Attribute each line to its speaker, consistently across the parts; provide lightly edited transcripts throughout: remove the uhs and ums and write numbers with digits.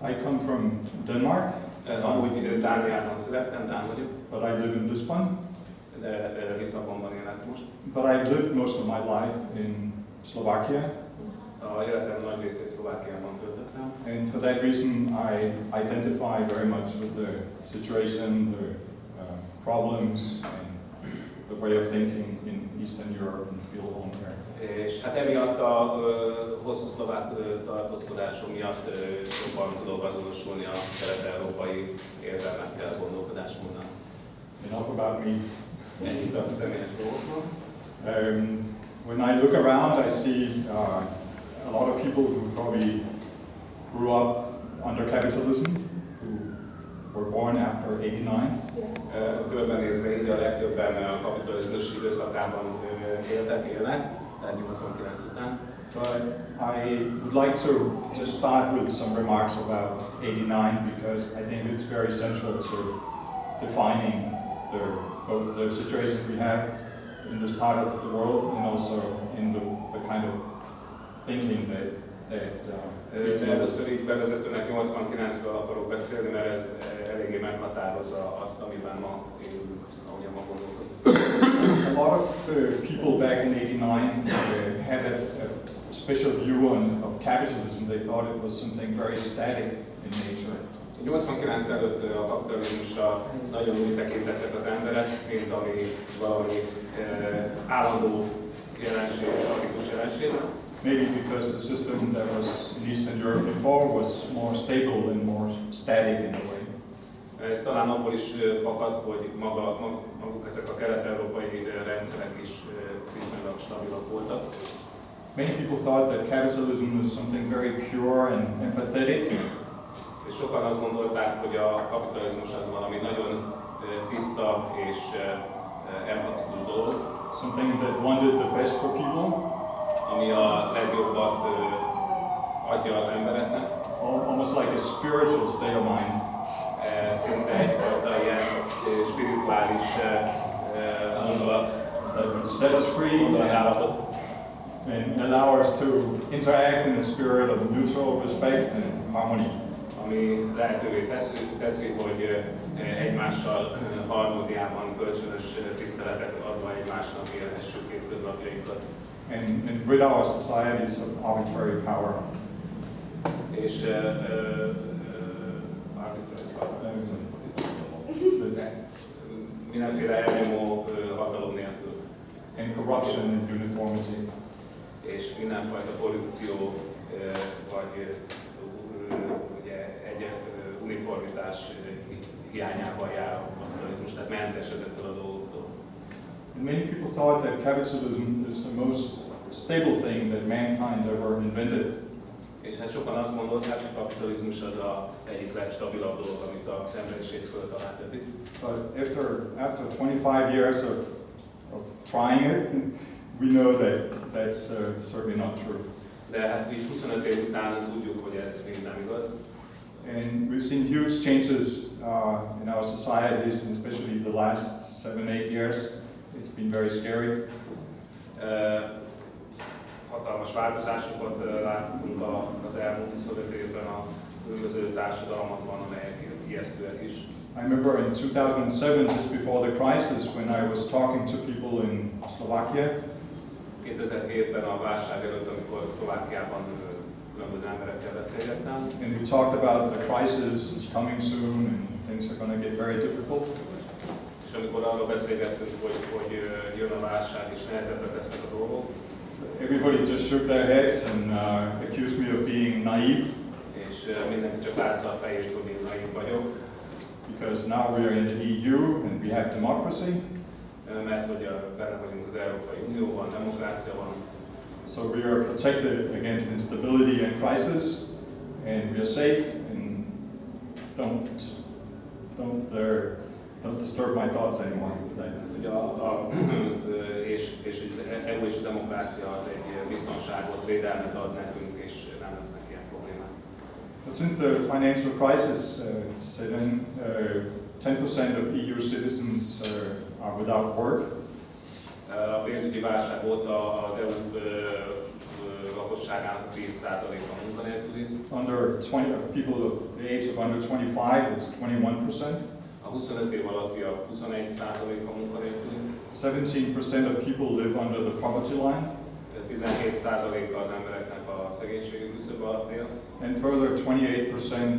Speaker 1: I come from Denmark.
Speaker 2: Amúgy Dániában születtem, dán vagyok.
Speaker 1: But I live in Lisbon.
Speaker 2: De Lisszabonban élek most.
Speaker 1: But I lived most of my life in Slovakia.
Speaker 2: A életem nagy részét Szlovákiában töltöttem.
Speaker 1: And for that reason I identify very much with the situation, the problems, and the way of thinking in Eastern Europe and feel home here.
Speaker 2: És hát emiatt a hosszú szlovák tartózkodásom miatt jobban tudok azonosulni a kelet-európai érzelmekkel, gondolkodásmóddal.
Speaker 1: Enough about me.
Speaker 2: Ennyit a személyes dolgokról.
Speaker 1: When I look around, I see a lot of people who probably grew up under capitalism, who were born after 89.
Speaker 2: Körbenézve így a legtöbben a kapitalizmus időszakában élnek, tehát 89 után.
Speaker 1: But I would like to just start with some remarks about 89 because I think it's very central to defining both the situation we have in this part of the world and also in the kind of thinking that
Speaker 2: először így bevezetőnek 89-ből akarok beszélni, mert ez eléggé meghatározza azt, amiben ma élünk, ahogyan ma gondolkodunk.
Speaker 1: A lot of people back in 89 had a special view of capitalism. They thought it was something very static in nature.
Speaker 2: 89 előtt a kapitalizmusra nagyon úgy tekintettek az emberek, mint ami valami állandó jelenség, statikus jelenség.
Speaker 1: Maybe because the system that was in Eastern Europe before was more stable and more static in a way.
Speaker 2: Ez talán abból is fakad, hogy maguk ezek a kelet-európai rendszerek is viszonylag stabilak voltak.
Speaker 1: Many people thought that capitalism was something very pure and empathetic.
Speaker 2: És sokan azt gondolták, hogy a kapitalizmus az valami nagyon tiszta és empatikus dolog.
Speaker 1: Something that wanted the best for people.
Speaker 2: Ami a legjobbat adja az embereknek.
Speaker 1: Almost like a spiritual state of mind.
Speaker 2: Szinte egyfajta ilyen spirituális gondolat.
Speaker 1: That would set us free and allow us to interact in a spirit of mutual respect and harmony.
Speaker 2: Ami lehetővé teszi, hogy egymással harmóniában kölcsönös tiszteletet adva egymásnak élhessük hétköznapjainkat.
Speaker 1: And rid our societies of arbitrary power.
Speaker 2: És arbitrary power. Mindenféle elnyomó hatalom nélkül.
Speaker 1: And corruption and uniformity.
Speaker 2: És mindenfajta korrupció vagy ugye egy uniformitás hiányában jár a kapitalizmus, tehát mentes ezektől a dolgoktól.
Speaker 1: And many people thought that capitalism is the most stable thing that mankind ever invented.
Speaker 2: És hát sokan azt gondolták, hogy a kapitalizmus az egyik legstabilabb dolog, amit az emberiség föltalált eddig.
Speaker 1: But after 25 years of trying it, we know that that's certainly not true.
Speaker 2: De hát így 25 év után tudjuk, hogy ez mind nem igaz.
Speaker 1: And we've seen huge changes in our societies, and especially the last 7-8 years. It's been very scary.
Speaker 2: Hatalmas változásokat láttunk az elmúlt 25 évben a különböző társadalmakban, amelyek ijesztőek is.
Speaker 1: I remember in 2007, just before the crisis, when I was talking to people in Slovakia.
Speaker 2: 2007-ben a válság előtt, amikor Szlovákiában különböző emberekkel beszélgettem.
Speaker 1: And we talked about the crisis is coming soon and things are going to get very difficult.
Speaker 2: És amikor arról beszélgettünk, hogy jön a válság és nehezebbek lesznek a dolgok.
Speaker 1: Everybody just shook their heads and accused me of being naive.
Speaker 2: És mindenki csak rázta a fejét, hogy én naiv vagyok.
Speaker 1: Because now we are in the EU and we have democracy.
Speaker 2: Mert hogy benne vagyunk az Európai Unióban, demokrácia van.
Speaker 1: So we are protected against instability and crisis, and we are safe. And don't disturb my thoughts anymore.
Speaker 2: És az EU és a demokrácia az egy biztonságot, védelmet ad nekünk, és nem lesznek ilyen problémák.
Speaker 1: But since the financial crisis set in, 10% of EU citizens are without work.
Speaker 2: A pénzügyi válság óta az EU lakosságának 10%-a munkanélküli.
Speaker 1: Under 20 of people of the age of under 25, it's 21%.
Speaker 2: A 25 év alattiak 21%-a munkanélküli.
Speaker 1: 17% of people live under the poverty line.
Speaker 2: 17%-a az embereknek a szegénységi küszöb alatt él.
Speaker 1: And further, 28%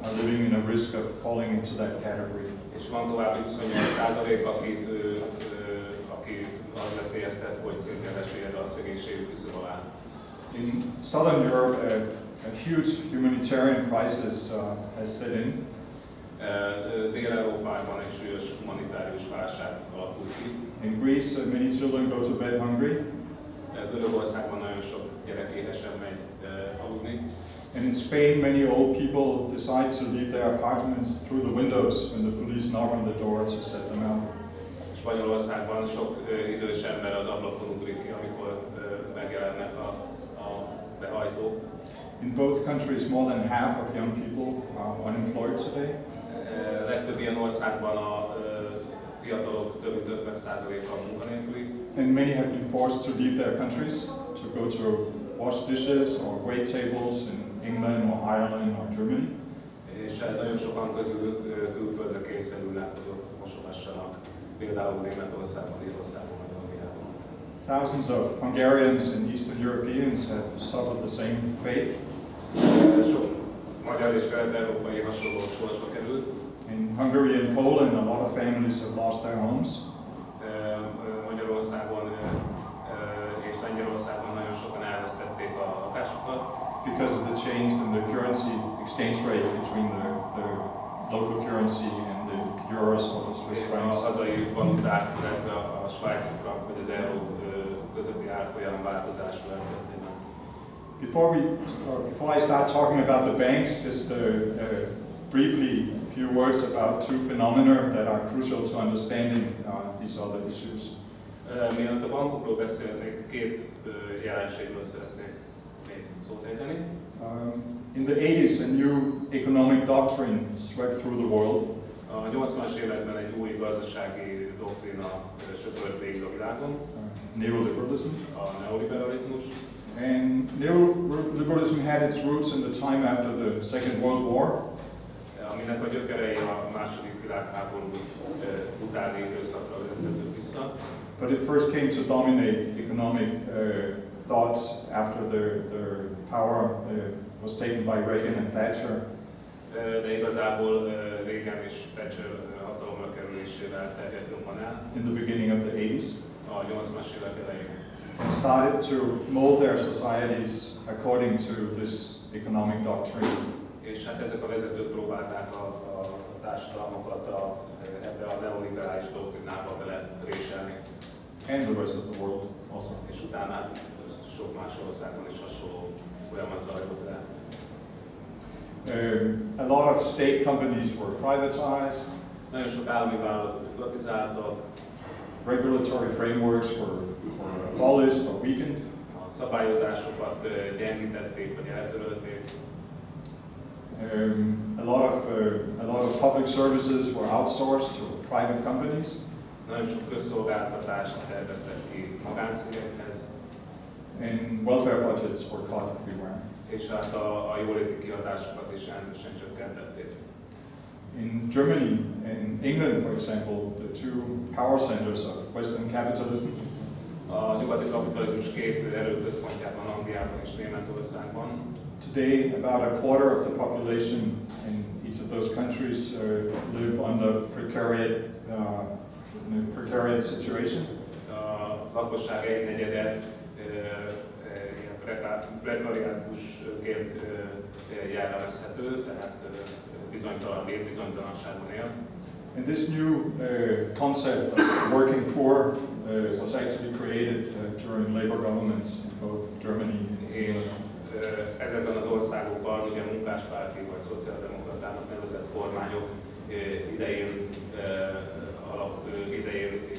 Speaker 1: are living in a risk of falling into that category.
Speaker 2: És van további 28%, akit az veszélyeztet, hogy szintén lesüllyed a szegénységi küszöb alá.
Speaker 1: In Southern Europe, a huge humanitarian crisis has set in.
Speaker 2: Dél-Európában egy súlyos humanitárius válság alakult ki.
Speaker 1: In Greece, many children go to bed hungry.
Speaker 2: Görögországban nagyon sok gyerek éhesen megy aludni.
Speaker 1: And in Spain, many old people decide to leave their apartments through the windows when the police knock on the door to set them out.
Speaker 2: Spanyolországban sok idős ember az ablakon ugrik ki, amikor megjelennek a behajtók.
Speaker 1: In both countries, more than half of young people are unemployed today.
Speaker 2: Legtöbb ilyen országban a fiatalok több mint 50%-a munkanélküli.
Speaker 1: And many have been forced to leave their countries to go to wash dishes or wait tables in England or Ireland or Germany.
Speaker 2: És nagyon sokan közülük külföldre kényszerülnek, hogy ott mosogassanak, például Németországban, Írországban, vagy Angliában.
Speaker 1: Thousands of Hungarians and Eastern Europeans have suffered the same fate.
Speaker 2: Sok magyar és kelet-európai hasonló sorsba került.
Speaker 1: In Hungary and Poland, a lot of families have lost their homes.
Speaker 2: Magyarországon és Lengyelországban nagyon sokan elvesztették a lakásukat.
Speaker 1: Because of the change in the currency exchange rate between the local currency and the euros or the Swiss francs.
Speaker 2: A hazai valuták, illetve a svájci frank vagy az euró közötti árfolyam változás következtében.
Speaker 1: Before I start talking about the banks, just briefly a few words about two phenomena that are crucial to understanding these other issues.
Speaker 2: Mielőtt a bankokról beszélnék, két jelenségről szeretnék még szót ejteni.
Speaker 1: In the 80s, a new economic doctrine swept through the world.
Speaker 2: A 80-as években egy új gazdasági doktrína söpört végig a világon.
Speaker 1: Neoliberalism.
Speaker 2: A neoliberalizmus.
Speaker 1: And neoliberalism had its roots in the time after the Second World War.
Speaker 2: Aminek a gyökerei a második világháború utáni időszakra vezethetők vissza.
Speaker 1: But it first came to dominate economic thoughts after their power was taken by Reagan and Thatcher.
Speaker 2: De igazából Reagan és Thatcher hatalomra kerülésével terjedt jobban el.
Speaker 1: In the beginning of the 80s.
Speaker 2: A 80-as évek elején.
Speaker 1: And started to mold their societies according to this economic doctrine.
Speaker 2: És hát ezek a vezetők próbálták a társadalmakat ebbe a neoliberális doktrinába belepréselni.
Speaker 1: And the rest of the world also.
Speaker 2: És utána sok más országban is hasonló folyamat zajlott le.
Speaker 1: A lot of state companies were privatized.
Speaker 2: Nagyon sok állami vállalatok privatizáltak.
Speaker 1: Regulatory frameworks were abolished or weakened.
Speaker 2: A szabályozásokat gyengítették vagy eltörölték.
Speaker 1: A lot of public services were outsourced to private companies.
Speaker 2: Nagyon sok közszolgáltatást szerveztek ki magáncégekhez.
Speaker 1: And welfare budgets were cut everywhere.
Speaker 2: És hát a jóléti kiadásokat is jelentősen csökkentették.
Speaker 1: In Germany and England, for example, the two power centers of Western capitalism,
Speaker 2: a nyugati kapitalizmus két erőközpontjában, Angliában és Németországban.
Speaker 1: Today, about a quarter of the population in each of those countries live under precariat situation.
Speaker 2: A lakosság egynegyede prekariátusként jellemezhető, tehát bizonytalan bizonytalanságban él.
Speaker 1: And this new concept of working poor was actually created during labor governments in both Germany and England.
Speaker 2: Ezekben az országokban ugye munkáspárti vagy szociáldemokratának nevezett kormányok idején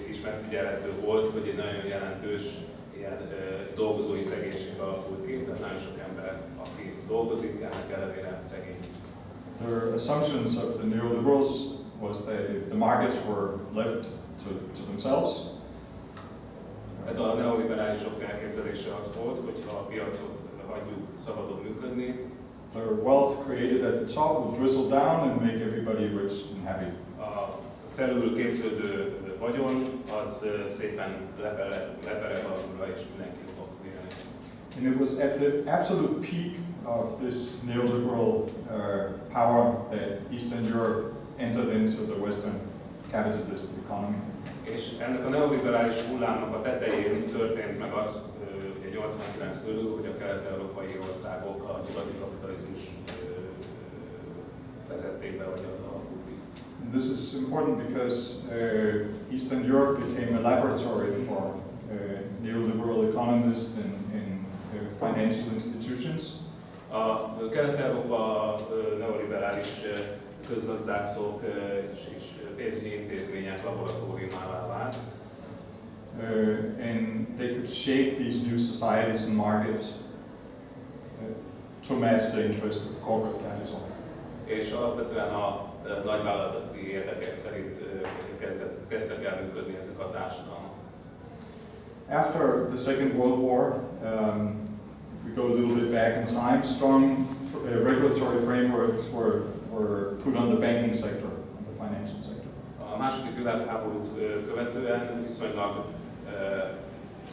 Speaker 2: is megfigyelhető volt, hogy egy nagyon jelentős ilyen dolgozói szegénység alakult ki, tehát nagyon sok ember, aki dolgozik, ennek ellenére szegény.
Speaker 1: The assumptions of the neoliberals was that if the markets were left to themselves,
Speaker 2: Hát a neoliberálisok elképzelése az volt, hogy ha a piacot hagyjuk szabadon működni,
Speaker 1: the wealth created at the top will drizzle down and make everybody rich and happy.
Speaker 2: a felül képződő vagyon az szépen lepereg alulra, és mindenki fog élni.
Speaker 1: And it was at the absolute peak of this neoliberal power that Eastern Europe entered into the Western capitalist economy.
Speaker 2: És ennek a neoliberális hullámnak a tetején történt meg az, ugye 89 körül, hogy a kelet-európai országok a nyugati kapitalizmus vezették be, vagy az alakult ki.
Speaker 1: And this is important because Eastern Europe became a laboratory for neoliberal economists and financial institutions.
Speaker 2: A Kelet-Európa neoliberális közgazdászok és pénzügyi intézmények laboratóriumává vált.
Speaker 1: And they could shape these new societies and markets to match the interest of corporate capital.
Speaker 2: És alapvetően a nagyvállalati érdekek szerint kezdtek el működni ezek a társadalmak.
Speaker 1: After the Second World War, if we go a little bit back in time, strong regulatory frameworks were put on the banking sector, on the financial sector.
Speaker 2: A második világháborút követően viszonylag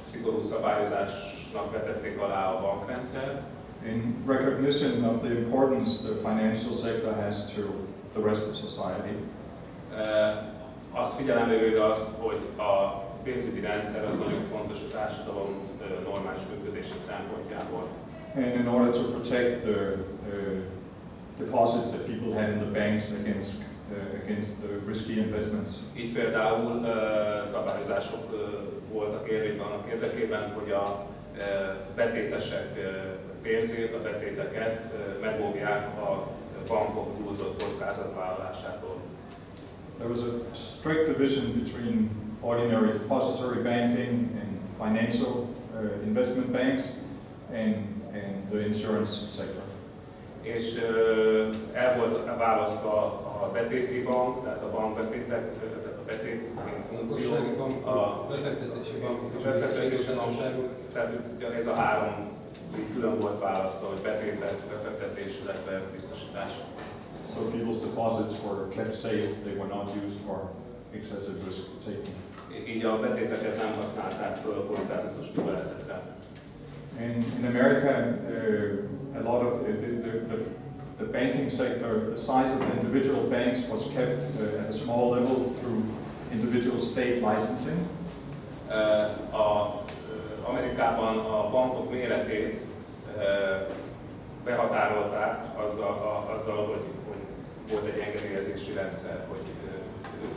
Speaker 2: szigorú szabályozásnak vetették alá a bankrendszert.
Speaker 1: In recognition of the importance the financial sector has to the rest of society.
Speaker 2: Azt figyelembe véve azt, hogy a pénzügyi rendszer az nagyon fontos a társadalom normális működése szempontjából.
Speaker 1: And in order to protect the deposits that people had in the banks against the risky investments.
Speaker 2: Így például szabályozások voltak érvényben annak érdekében, hogy a betétesek pénzét, a betéteket megóvják a bankok túlzott kockázatvállalásától.
Speaker 1: There was a strict division between ordinary depository banking and financial investment banks and the insurance sector.
Speaker 2: És el volt választva a betéti bank, tehát a bankbetétek, tehát a betét, mint funkció, a
Speaker 3: befektetési bank,
Speaker 2: tehát ez a három külön volt választva, hogy betétek, befektetés, illetve biztosítás.
Speaker 1: So people's deposits were kept safe, they were not used for excessive risk taking.
Speaker 2: Így a betéteket nem használták föl a kockázatos műveletekre.
Speaker 1: In America, a lot of the banking sector, the size of the individual banks was kept at a small level through individual state licensing.
Speaker 2: Amerikában a bankok méretét behatárolták azzal, hogy volt egy engedélyezési rendszer, hogy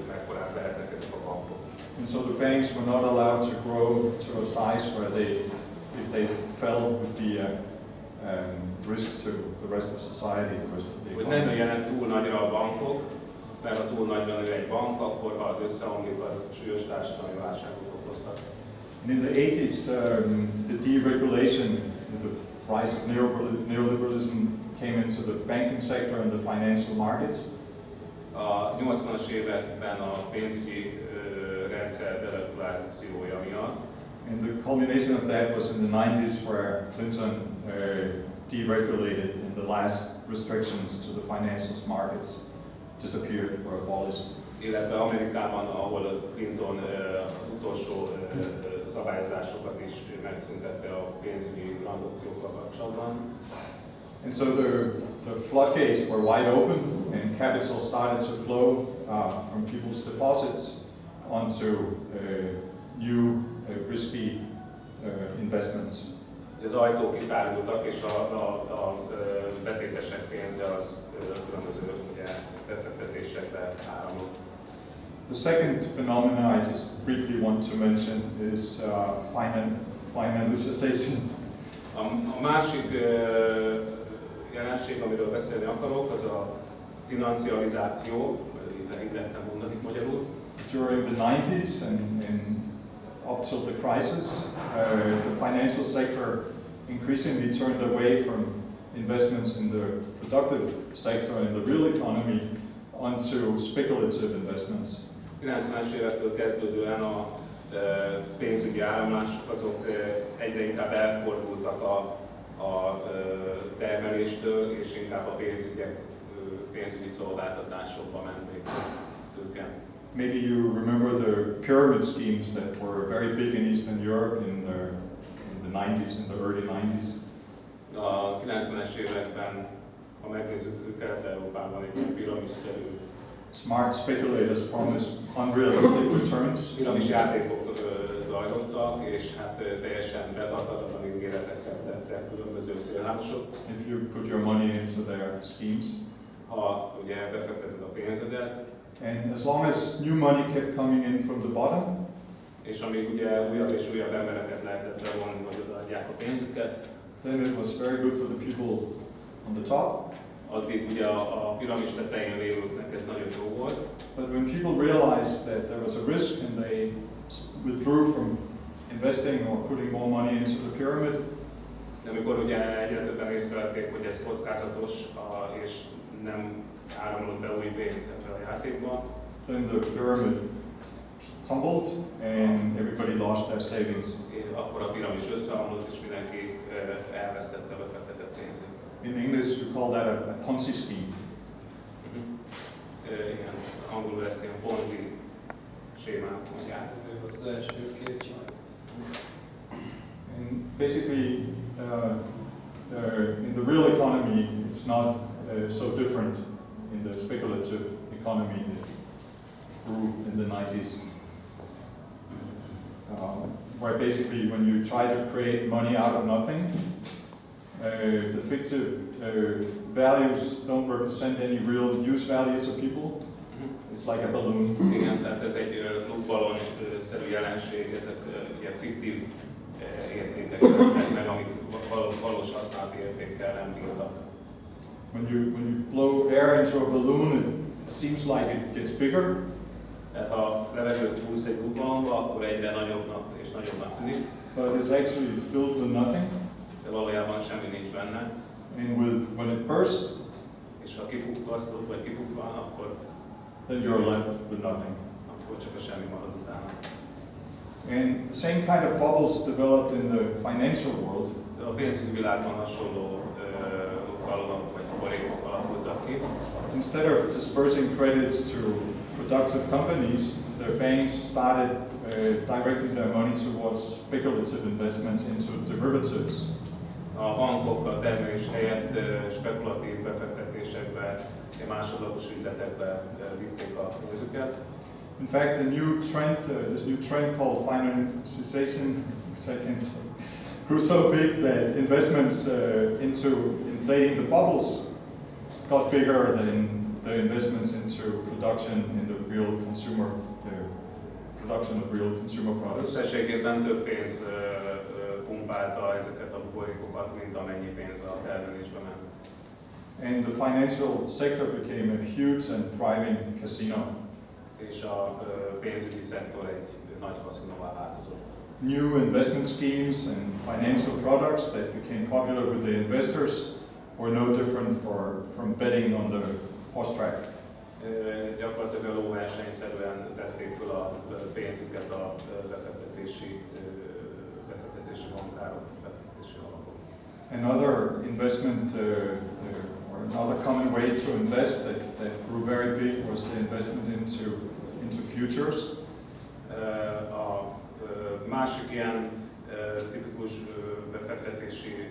Speaker 2: mekkorák lehetnek ezek a bankok.
Speaker 1: And so the banks were not allowed to grow to a size where if they fell, would be a risk to the rest of society, the rest of the
Speaker 2: Hogy
Speaker 1: economy.
Speaker 2: nem nőjenek túl nagyra a bankok, mert ha túl nagyra nő egy bank, akkor ha az összeomlik, az súlyos társadalmi válságot okozhat.
Speaker 1: And in the 80s, the deregulation, the rise of neoliberalism came into the banking sector and the financial markets.
Speaker 2: A 80-as években a pénzügyi rendszer deregulációja miatt.
Speaker 1: And the culmination of that was in the 90s where Clinton deregulated and the last restrictions to the financial markets disappeared or abolished.
Speaker 2: Illetve Amerikában, ahol Clinton az utolsó szabályozásokat is megszüntette a pénzügyi tranzakciókkal kapcsolatban.
Speaker 1: And so the floodgates were wide open and capital started to flow from people's deposits onto new risky investments.
Speaker 2: Az ajtók kitárultak, és a betétesek pénze az különböző befektetésekbe áramlott.
Speaker 1: The second phenomenon I just briefly want to mention is financialization.
Speaker 2: A másik jelenség, amiről beszélni akarok, az a financializáció, így lehetne mondani magyarul.
Speaker 1: During the 90s and up till the crisis, the financial sector increasingly turned away from investments in the productive sector and the real economy onto speculative investments.
Speaker 2: 90-es évektől kezdődően a pénzügyi áramlások azok egyre inkább elfordultak a termeléstől, és inkább a pénzügyi szolgáltatásokba menték őket.
Speaker 1: Maybe you remember the pyramid schemes that were very big in Eastern Europe in the 90s, in the early 90s.
Speaker 2: A 90-es években, ha megnézzük Kelet-Európában, egy ilyen piramisszerű
Speaker 1: Smart speculators promised unrealistic returns.
Speaker 2: piramis játékok zajlottak, és hát teljesen betarthatatlan ígéreteket tettek különböző szélhámosok.
Speaker 1: If you put your money into their schemes.
Speaker 2: Ha ugye befekteted a pénzedet,
Speaker 1: And as long as new money kept coming in from the bottom,
Speaker 2: és amíg ugye újabb és újabb embereket lehetett bevonni, hogy odaadják a pénzüket,
Speaker 1: then it was very good for the people on the top.
Speaker 2: addig ugye a piramis tetején lévőknek ez nagyon jó volt.
Speaker 1: But when people realized that there was a risk and they withdrew from investing or putting more money into the pyramid,
Speaker 2: De amikor ugye egyre többen észrevették, hogy ez kockázatos, és nem áramlott be új pénz ebbe a játékba,
Speaker 1: then the pyramid tumbled and everybody lost their savings.
Speaker 2: akkor a piramis összeomlott, és mindenki elvesztette a befektetett pénzét.
Speaker 1: In English, you call that a Ponzi scheme.
Speaker 2: Igen, angolul ezt ilyen Ponzi sémák mondják.
Speaker 3: Ő volt az első két.
Speaker 1: And basically, in the real economy, it's not so different in the speculative economy that grew in the 90s. Where basically, when you try to create money out of nothing, the fictive values don't represent any real use value to people. It's like a balloon.
Speaker 2: Igen, tehát ez egy luftballon-szerű jelenség, ezek ugye fiktív értékek jelennek meg, amik valós használati értékkel nem bírtak.
Speaker 1: When you blow air into a balloon, it seems like it gets bigger.
Speaker 2: Tehát ha levegőt fúrsz egy luftballonba, akkor egyre nagyobbnak és nagyobbnak tűnik.
Speaker 1: But it's actually filled with nothing.
Speaker 2: De valójában semmi nincs benne.
Speaker 1: And when it bursts,
Speaker 2: És ha kipukkasztott vagy kipukkan, akkor
Speaker 1: then you're left with nothing.
Speaker 2: akkor csak a semmi marad utána.
Speaker 1: And the same kind of bubbles developed in the financial world.
Speaker 2: De a pénzügyi világban hasonló luftballonok vagy borékok alakultak ki.
Speaker 1: Instead of dispersing credits to productive companies, the banks started directing their money towards speculative investments into derivatives.
Speaker 2: A bankok a termelés helyett spekulatív befektetésekbe, másodlagos ügyletekbe vitték a pénzüket.
Speaker 1: In fact, this new trend called financialization, which I can say, grew so big that investments into inflating the bubbles got bigger than the investments into production in the real consumer, production of real consumer products.
Speaker 2: Összességében több pénz pumpálta ezeket a borékokat, mint amennyi pénz a termelésbe ment.
Speaker 1: And the financial sector became a huge and thriving casino.
Speaker 2: És a pénzügyi szektor egy nagy kaszinóvá változott.
Speaker 1: New investment schemes and financial products that became popular with the investors were no different from betting on the horse track.
Speaker 2: Gyakorlatilag lóversenyszerűen tették föl a pénzüket a befektetési bankárok, befektetési alapok.
Speaker 1: Another investment or another common way to invest that grew very big was the investment into futures.
Speaker 2: A másik ilyen tipikus befektetési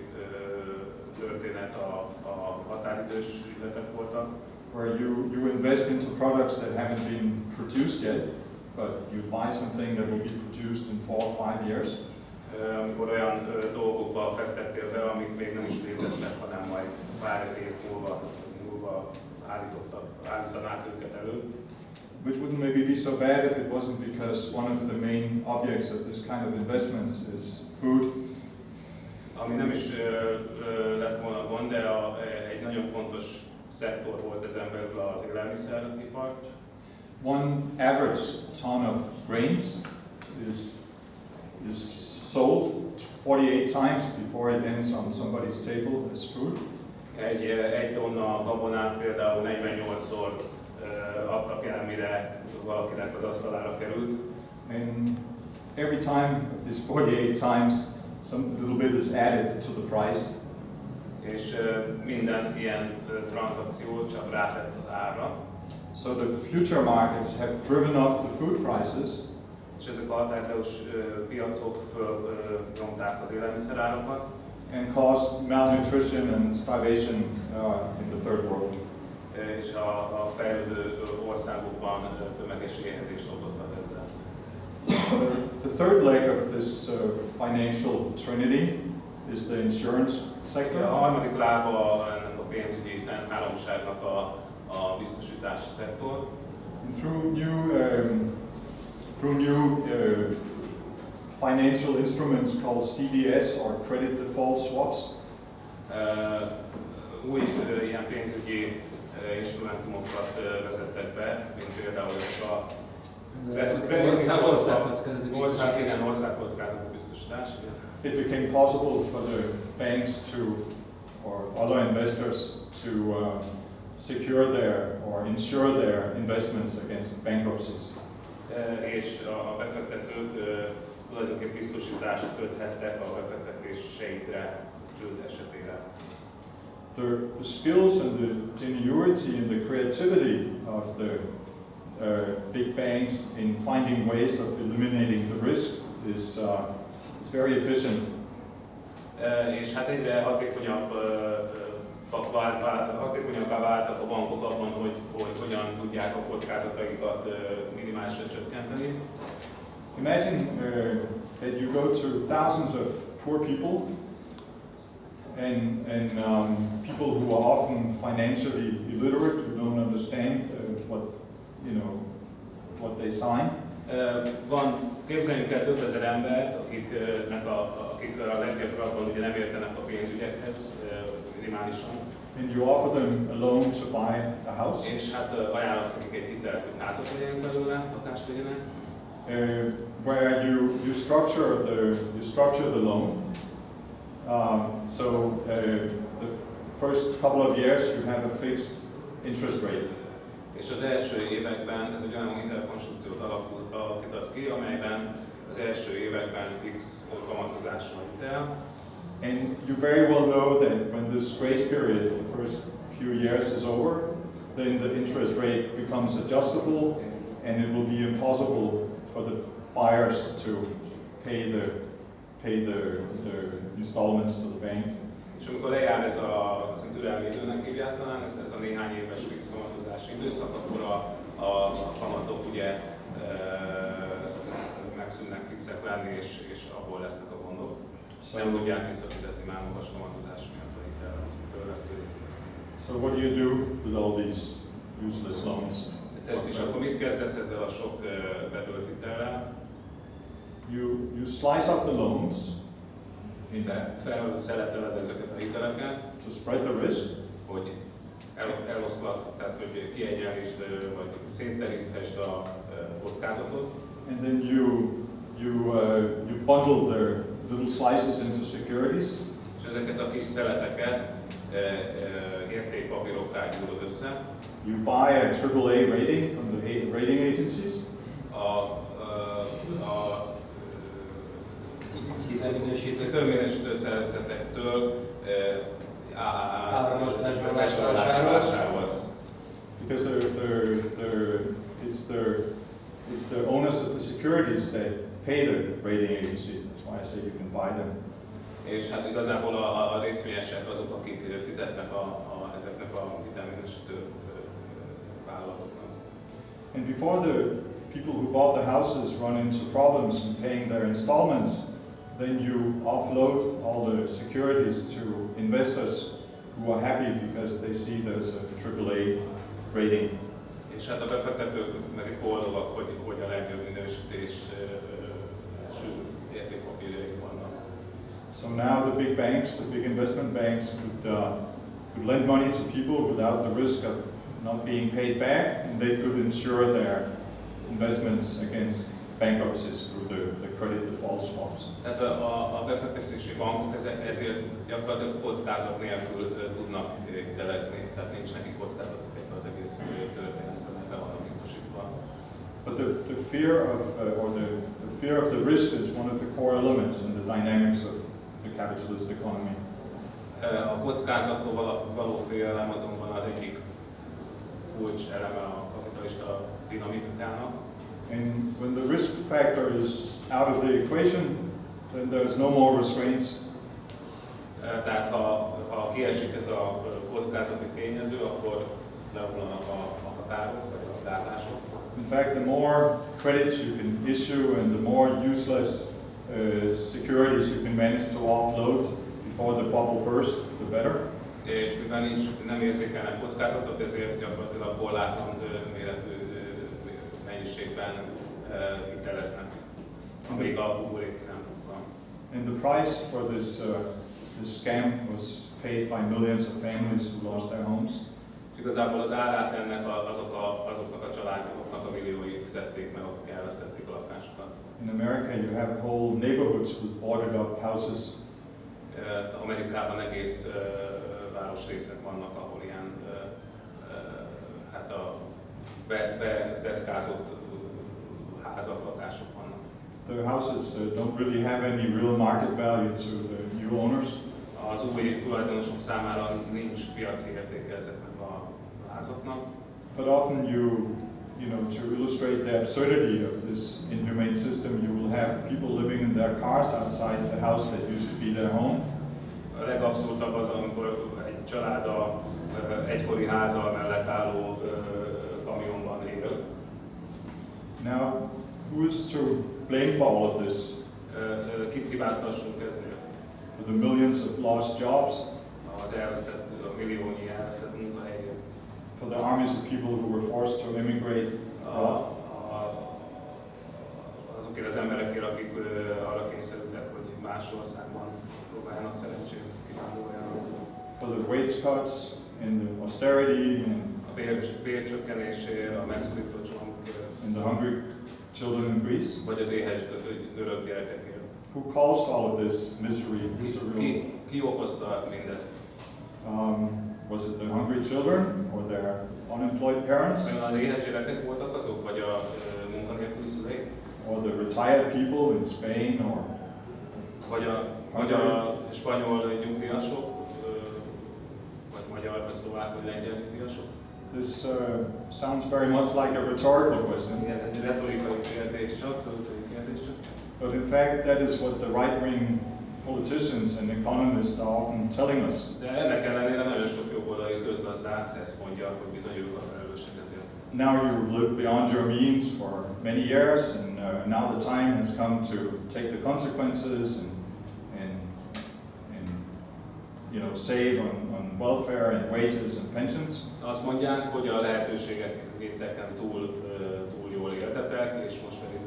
Speaker 2: történet a határidős ügyletek voltak.
Speaker 1: Where you invest into products that haven't been produced yet, but you buy something that will be produced in 4 or 5 years.
Speaker 2: Amikor olyan dolgokba fektettél be, amik még nem is léteznek, hanem majd pár év múlva állítanák őket elő.
Speaker 1: Which wouldn't maybe be so bad if it wasn't because one of the main objects of this kind of investments is food.
Speaker 2: Ami nem is lett volna gond, de egy nagyon fontos szektor volt ezen belül az élelmiszeripar.
Speaker 1: One average ton of grains is sold 48 times before it ends on somebody's table as food.
Speaker 2: Egy tonna gabonát például 48-szor adtak el, mire valakinek az asztalára került.
Speaker 1: And every time, these 48 times, some little bit is added to the price.
Speaker 2: És minden ilyen tranzakció csak rátett az árra.
Speaker 1: So the future markets have driven up the food prices.
Speaker 2: És ezek a alternatív piacok fölnyomták az élelmiszerárakat.
Speaker 1: And caused malnutrition and starvation in the third world.
Speaker 2: És a fejlődő országokban tömeges éhezést okoztak ezzel.
Speaker 1: The third leg of this financial trinity is the insurance sector.
Speaker 2: A harmadik lába ennek a pénzügyi szent háromságnak a biztosítási szektor.
Speaker 1: And through new financial instruments called CDS or credit default swaps.
Speaker 2: Új ilyen pénzügyi instrumentumokat vezettek be, mint például a országkockázati biztosítás.
Speaker 1: It became possible for the banks or other investors to secure or insure their investments against bankruptcies.
Speaker 2: És a befektetők tulajdonképpen biztosítást köthettek a befektetéseikre csőd esetére.
Speaker 1: The skills and the ingenuity and the creativity of the big banks in finding ways of eliminating the risk is very efficient.
Speaker 2: És hát egyre hatékonyabbá váltak a bankok abban, hogy hogyan tudják a kockázataikat minimálisra csökkenteni.
Speaker 1: Imagine that you go to thousands of poor people and people who are often financially illiterate, who don't understand what they sign.
Speaker 2: Képzeljünk el több ezer embert, akik a leggyakrabban ugye nem értenek a pénzügyekhez minimálisan.
Speaker 1: And you offer them a loan to buy a house.
Speaker 2: És hát ajánlasz nekik egy hitelt, hogy házat vegyenek belőle, lakást vegyenek.
Speaker 1: Where you structure the loan. So the first couple of years you have a fixed interest rate.
Speaker 2: És az első években, tehát egy olyan hitelkonstrukciót alakítasz ki, amelyben az első években fix kamatozás van hitel.
Speaker 1: And you very well know that when this grace period, the first few years is over, then the interest rate becomes adjustable and it will be impossible for the buyers to pay the installments to the bank.
Speaker 2: És amikor lejár ez a türelmi időnek hívják talán, ez a néhány éves fix kamatozási időszak, akkor a kamatok ugye megszűnnek fixek lenni, és abból lesznek a gondok. Nem tudják visszafizetni már magas kamatozás miatt a hiteltől részt.
Speaker 1: So what do you do with all these useless loans?
Speaker 2: És akkor mit kezdesz ezzel a sok bedölt hitellel?
Speaker 1: You slice up the loans.
Speaker 2: Felszeleteled ezeket a hiteleket.
Speaker 1: To spread the risk.
Speaker 2: Hogy eloszlat, tehát hogy kiegyenlítsd, vagy szétterítesd a kockázatot.
Speaker 1: And then you bundle the little slices into securities.
Speaker 2: És ezeket a kis szeleteket értékpapírokká gyúrod össze.
Speaker 1: You buy a AAA rating from the rating agencies.
Speaker 2: Hitelminősítő szervezetektől
Speaker 1: vásároláshoz. Because it's the owners of the securities that pay the rating agencies. That's why I say you can buy them.
Speaker 2: És hát igazából a részvényesek azok, akik fizetnek ezeknek a hitelminősítő vállalatoknak.
Speaker 1: And before the people who bought the houses run into problems in paying their installments, then you offload all the securities to investors who are happy because they see there's a AAA rating.
Speaker 2: És hát a befektetők meg boldogak, hogy a legjobb minősítés értékpapírjaik vannak.
Speaker 1: So now the big banks, the big investment banks could lend money to people without the risk of not being paid back, and they could insure their investments against bankruptcies through the credit default swaps.
Speaker 2: Tehát a befektetési bankok ezért gyakorlatilag kockázat nélkül tudnak hitelezni, tehát nincs neki kockázatok az egész történetben, mert be vannak biztosítva
Speaker 1: But the fear of the fear of the risk is one of the core elements in the dynamics of the capitalist economy.
Speaker 2: A kockázattól való félelem azonban az egyik kulcs eleme a kapitalista dinamikának.
Speaker 1: And when the risk factor is out of the equation, then there's no more restraints.
Speaker 2: Tehát ha kiesik ez a kockázati tényező, akkor leomlanak a határok vagy a gátások.
Speaker 1: In fact, the more credits you can issue and the more useless securities you can manage to offload before the bubble bursts, the better.
Speaker 2: És mivel nem érzékelnek kockázatot, ezért gyakorlatilag korlátlan méretű mennyiségben hiteleznek, amíg a buborék nem bukkan.
Speaker 1: And the price for this scam was paid by millions of families who lost their homes.
Speaker 2: Igazából az árát ennek azoknak a családoknak a milliói fizették meg, akik elvesztették a lakásukat.
Speaker 1: In America you have whole neighborhoods with boarded up houses.
Speaker 2: Amerikában egész városrészek vannak, ahol ilyen hát a bedeszkázott házak, lakások vannak.
Speaker 1: The houses don't really have any real market value to the new owners.
Speaker 2: Az új tulajdonosok számára nincs piaci értéke ezeknek a házaknak.
Speaker 1: But often you know, to illustrate the absurdity of this inhumane system, you will have people living in their cars outside the house that used to be their home.
Speaker 2: A legabszurdabb az, amikor egy család a egykori háza mellett álló kamionban él.
Speaker 1: Now, who is to blame for all of this?
Speaker 2: Kit hibáztassunk ezért?
Speaker 1: For the millions of lost jobs?
Speaker 2: A milliónyi elvesztett munkahelyért.
Speaker 1: For the armies of people who were forced to immigrate?
Speaker 2: Azokért az emberekért, akik arra kényszerültek, hogy más országban próbáljanak szerencsét kivándoroljanak.
Speaker 1: For the wage cuts and the austerity and
Speaker 2: a bércsökkenésért, a megszorító csomagokért.
Speaker 1: And the hungry children in Greece?
Speaker 2: Vagy az éhes görög gyerekekért.
Speaker 1: Who caused all of this misery?
Speaker 2: Ki okozta mindezt?
Speaker 1: Was it the hungry children or their unemployed parents?
Speaker 2: Az éhes gyerekek voltak azok, vagy a munkanélküli szüleik?
Speaker 1: Or the retired people in Spain or
Speaker 2: vagy a spanyol nyugdíjasok, vagy magyar, vagy szlovák, vagy lengyel nyugdíjasok?
Speaker 1: This sounds very much like a rhetorical question.
Speaker 2: Igen, egy retorikai kérdés csak.
Speaker 1: But in fact, that is what the right-wing politicians and economists are often telling us.
Speaker 2: De ennek ellenére nagyon sok jobboldali közgazdász ezt mondja, hogy bizony ők a felelősek ezért.
Speaker 1: Now you've lived beyond your means for many years, and now the time has come to take the consequences and you know, save on welfare and wages and pensions.
Speaker 2: Azt mondják, hogy a lehetőségeken túl jól éltetek, és most pedig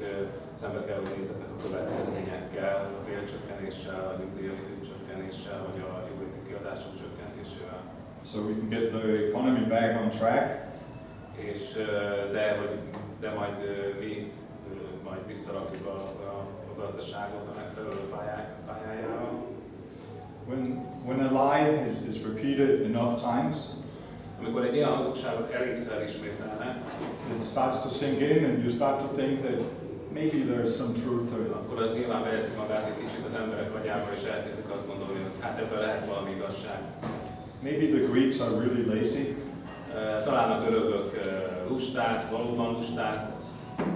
Speaker 2: szembe kell, hogy nézzetek a következményekkel, a bércsökkenéssel, a nyugdíjak csökkenéssel, vagy a jóléti kiadások csökkentésével.
Speaker 1: So we can get the economy back on track.
Speaker 2: És de majd mi majd visszarakjuk a gazdaságot a megfelelő pályájára.
Speaker 1: When a lie is repeated enough times,
Speaker 2: amikor egy ilyen hazugságot elégszer ismételnek,
Speaker 1: it starts to sink in and you start to think that maybe there's some truth to it.
Speaker 2: Akkor az nyilván beeszi magát egy kicsit az emberek agyába, és elkezdik azt gondolni, hogy hát ebben lehet valami igazság.
Speaker 1: Maybe the Greeks are really lazy.
Speaker 2: Talán a görögök lusták, valóban lusták.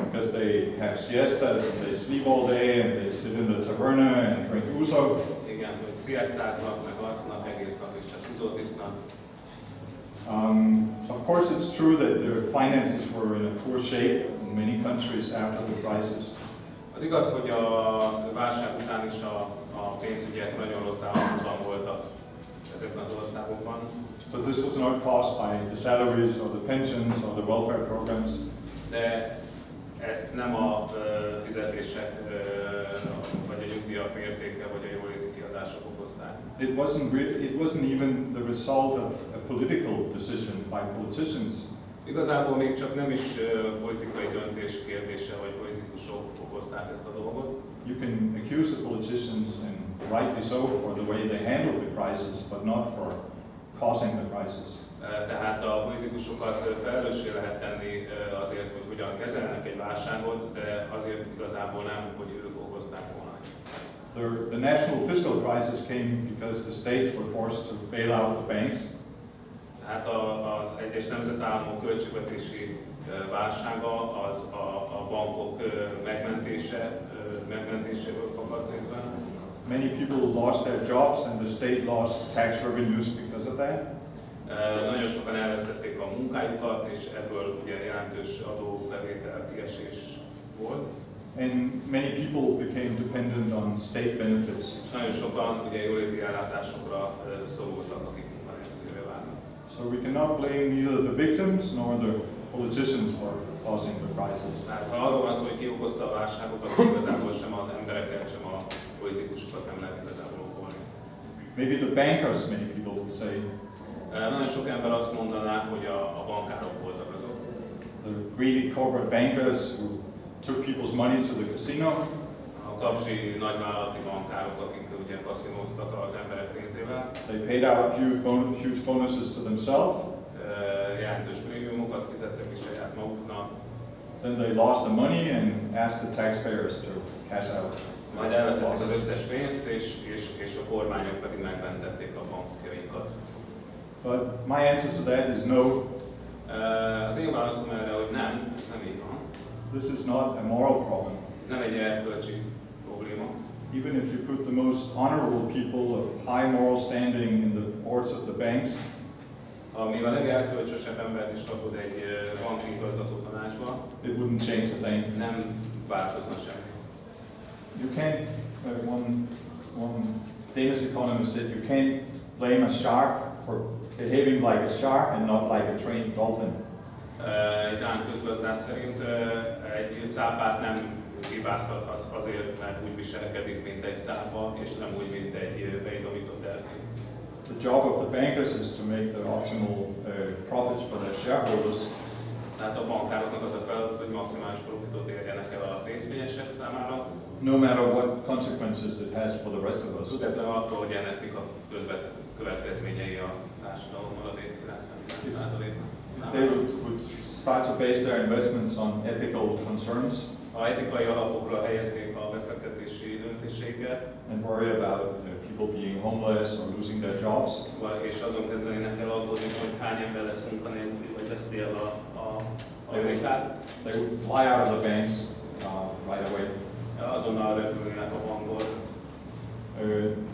Speaker 1: Because they have siestas and they sleep all day and they sit in the taverna and drink ouzo.
Speaker 2: Igen, hogy siestáznak, meg alsznak egész nap, és csak uzót isznak.
Speaker 1: Of course, it's true that their finances were in a poor shape in many countries after the crisis.
Speaker 2: Az igaz, hogy a válság után is a pénzügyek nagyon rossz állapotban voltak ezekben az országokban.
Speaker 1: But this was not caused by the salaries or the pensions or the welfare programs.
Speaker 2: De ezt nem a fizetések, vagy a nyugdíjak mértéke, vagy a jóléti kiadások okozták.
Speaker 1: It wasn't even the result of a political decision by politicians.
Speaker 2: Igazából még csak nem is politikai döntés kérdése, vagy politikusok okozták ezt a dolgot.
Speaker 1: You can accuse the politicians, and rightly so, for the way they handled the crisis, but not for causing the crisis.
Speaker 2: Tehát a politikusokat felelőssé lehet tenni azért, hogy hogyan kezelnek egy válságot, de azért igazából nem, hogy ők okozták volna ezt.
Speaker 1: The national fiscal crisis came because the states were forced to bail out the banks.
Speaker 2: Tehát a egyes nemzetállamok költségvetési válsága az a bankok megmentéséből fakad részben.
Speaker 1: Many people lost their jobs and the state lost tax revenues because of that.
Speaker 2: Nagyon sokan elvesztették a munkájukat, és ebből ugye jelentős adóbevétel kiesés volt.
Speaker 1: And many people became dependent on state benefits.
Speaker 2: És nagyon sokan ugye jóléti ellátásokra szorultak, akik munkanélkülivé váltak.
Speaker 1: So we cannot blame neither the victims nor the politicians for causing the crisis.
Speaker 2: Hát ha arról van szó, hogy ki okozta a válságot, akkor igazából sem az embereket, sem a politikusokat nem lehet igazából okolni.
Speaker 1: Maybe the bankers, many people would say.
Speaker 2: Nagyon sok ember azt mondaná, hogy a bankárok voltak azok.
Speaker 1: The greedy corporate bankers who took people's money to the casino.
Speaker 2: A kapzsi nagyvállalati bankárok, akik ugye kaszinóztak az emberek pénzével.
Speaker 1: They paid out huge bonuses to themselves.
Speaker 2: Jelentős prémiumokat fizettek is saját maguknak.
Speaker 1: Then they lost the money and asked the taxpayers to cash out.
Speaker 2: Majd elvesztették az összes pénzt, és a kormányok pedig megmentették a bankjaikat.
Speaker 1: But my answer to that is no.
Speaker 2: Az én válaszom erre, hogy nem így van.
Speaker 1: This is not a moral problem.
Speaker 2: Nem egy erkölcsi probléma.
Speaker 1: Even if you put the most honorable people of high moral standing in the boards of the banks,
Speaker 2: Ha még a legerkölcsösebb embert is rakod egy banki igazgató tanácsba,
Speaker 1: it wouldn't change a thing.
Speaker 2: nem változna semmi.
Speaker 1: You can't, one Danish economist said, you can't blame a shark for behaving like a shark and not like a trained dolphin.
Speaker 2: Egy dán közgazdász szerint egy cápát nem hibáztathatsz azért, mert úgy viselkedik, mint egy cápa, és nem úgy, mint egy beidomított delfin.
Speaker 1: The job of the bankers is to make the optimal profits for their shareholders.
Speaker 2: Tehát a bankároknak az a feladat, hogy maximális profitot érjenek el a részvényesek számára.
Speaker 1: No matter what consequences it has for the rest of us.
Speaker 2: Függetlenül attól, hogy ennek mik a következményei a társadalom maradék 99%.
Speaker 1: They would start to base their investments on ethical concerns.
Speaker 2: Ha etikai alapokra helyeznék a befektetési döntéseiket,
Speaker 1: and worry about people being homeless or losing their jobs.
Speaker 2: És azon kezdenének el aggódni, hogy hány ember lesz munkanélkül, vagy veszti el a munkát.
Speaker 1: They would fly out of the banks right away.
Speaker 2: Azonnal repülnének a bankból.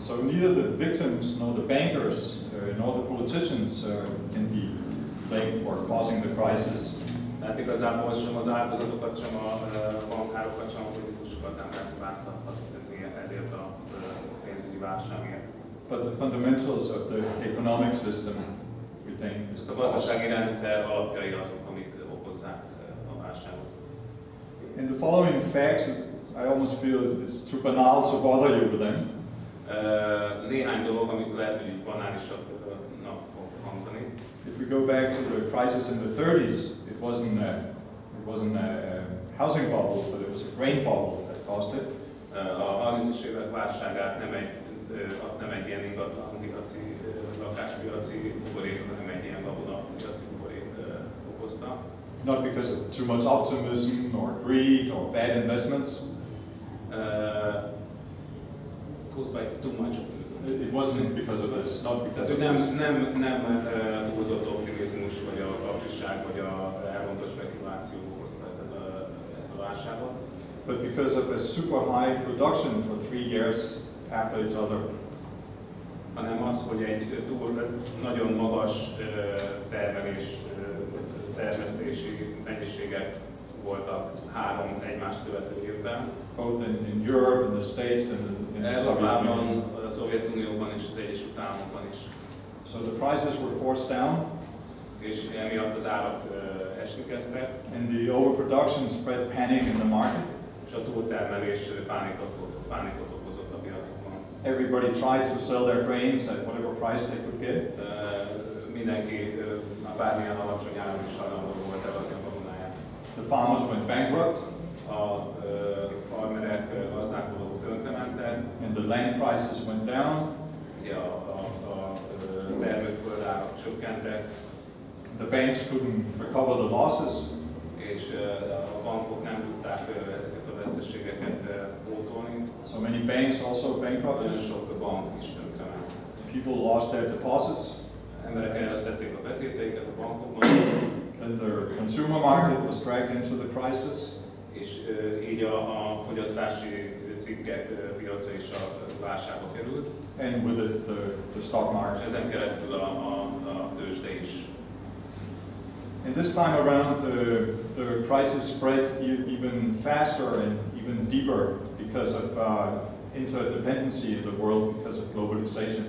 Speaker 1: So neither the victims nor the bankers nor the politicians can be blamed for causing the crisis.
Speaker 2: Tehát igazából sem az áldozatokat, sem a bankárokat, sem a politikusokat nem lehet hibáztatni ezért a pénzügyi válságért.
Speaker 1: But the fundamentals of the economic system, we think, is the
Speaker 2: A gazdasági rendszer alapjai azok, amik okozzák a válságot.
Speaker 1: In the following facts, I almost feel it's too banal to bother you with them.
Speaker 2: Néhány dolog, amik lehet, hogy így banálisabbnak fog hangzani.
Speaker 1: If we go back to the crisis in the 30s, it wasn't a housing bubble, but it was a grain bubble that caused it.
Speaker 2: A 30-as évek válságát nem egy ilyen ingatlanpiaci, lakáspiaci buborék, hanem egy ilyen gabonapiaci buborék okozta.
Speaker 1: Not because of too much optimism or greed or bad investments.
Speaker 2: Caused by too much optimism.
Speaker 1: It wasn't because of this, not because of
Speaker 2: Tehát
Speaker 1: this.
Speaker 2: nem túlzott optimizmus, vagy a kapcsiság, vagy a elrontott spekuláció okozta ezt a válságot.
Speaker 1: But because of a super high production for 3 years after each other.
Speaker 2: Hanem az, hogy egy nagyon magas termesztési mennyiségek voltak 3 egymást követő évben.
Speaker 1: Both in Europe, in the States, and in the Soviet Union.
Speaker 2: A Szovjetunióban és az Egyesült Államokban is.
Speaker 1: So the prices were forced down.
Speaker 2: És emiatt az árak esni kezdtek.
Speaker 1: And the overproduction spread panic in the market.
Speaker 2: És a túltermelés pánikot okozott a piacokon.
Speaker 1: Everybody tried to sell their grains at whatever price they could get.
Speaker 2: Mindenki bármilyen alacsony áron is hajlandó volt eladni a gabonáját.
Speaker 1: The farmers went bankrupt.
Speaker 2: A farmerek, gazdálkodók tönkrementek.
Speaker 1: And the land prices went down.
Speaker 2: Ugye a termőföldárak csökkentek.
Speaker 1: the banks couldn't recover the losses.
Speaker 2: És a bankok nem tudták ezeket a veszteségeket pótolni.
Speaker 1: So many banks also
Speaker 2: Nagyon
Speaker 1: bankrupted.
Speaker 2: sok bank is tönkrement.
Speaker 1: People lost their deposits.
Speaker 2: Emberek elvesztették a betéteiket a bankokban,
Speaker 1: Then the consumer market was dragged into the crisis.
Speaker 2: és így a fogyasztási cikkek piaca is a válságba került,
Speaker 1: And with it, the stock
Speaker 2: és
Speaker 1: market.
Speaker 2: ezen keresztül a tőzsde is.
Speaker 1: And this time around, the crisis spread even faster and even deeper because of interdependency in the world because of globalization.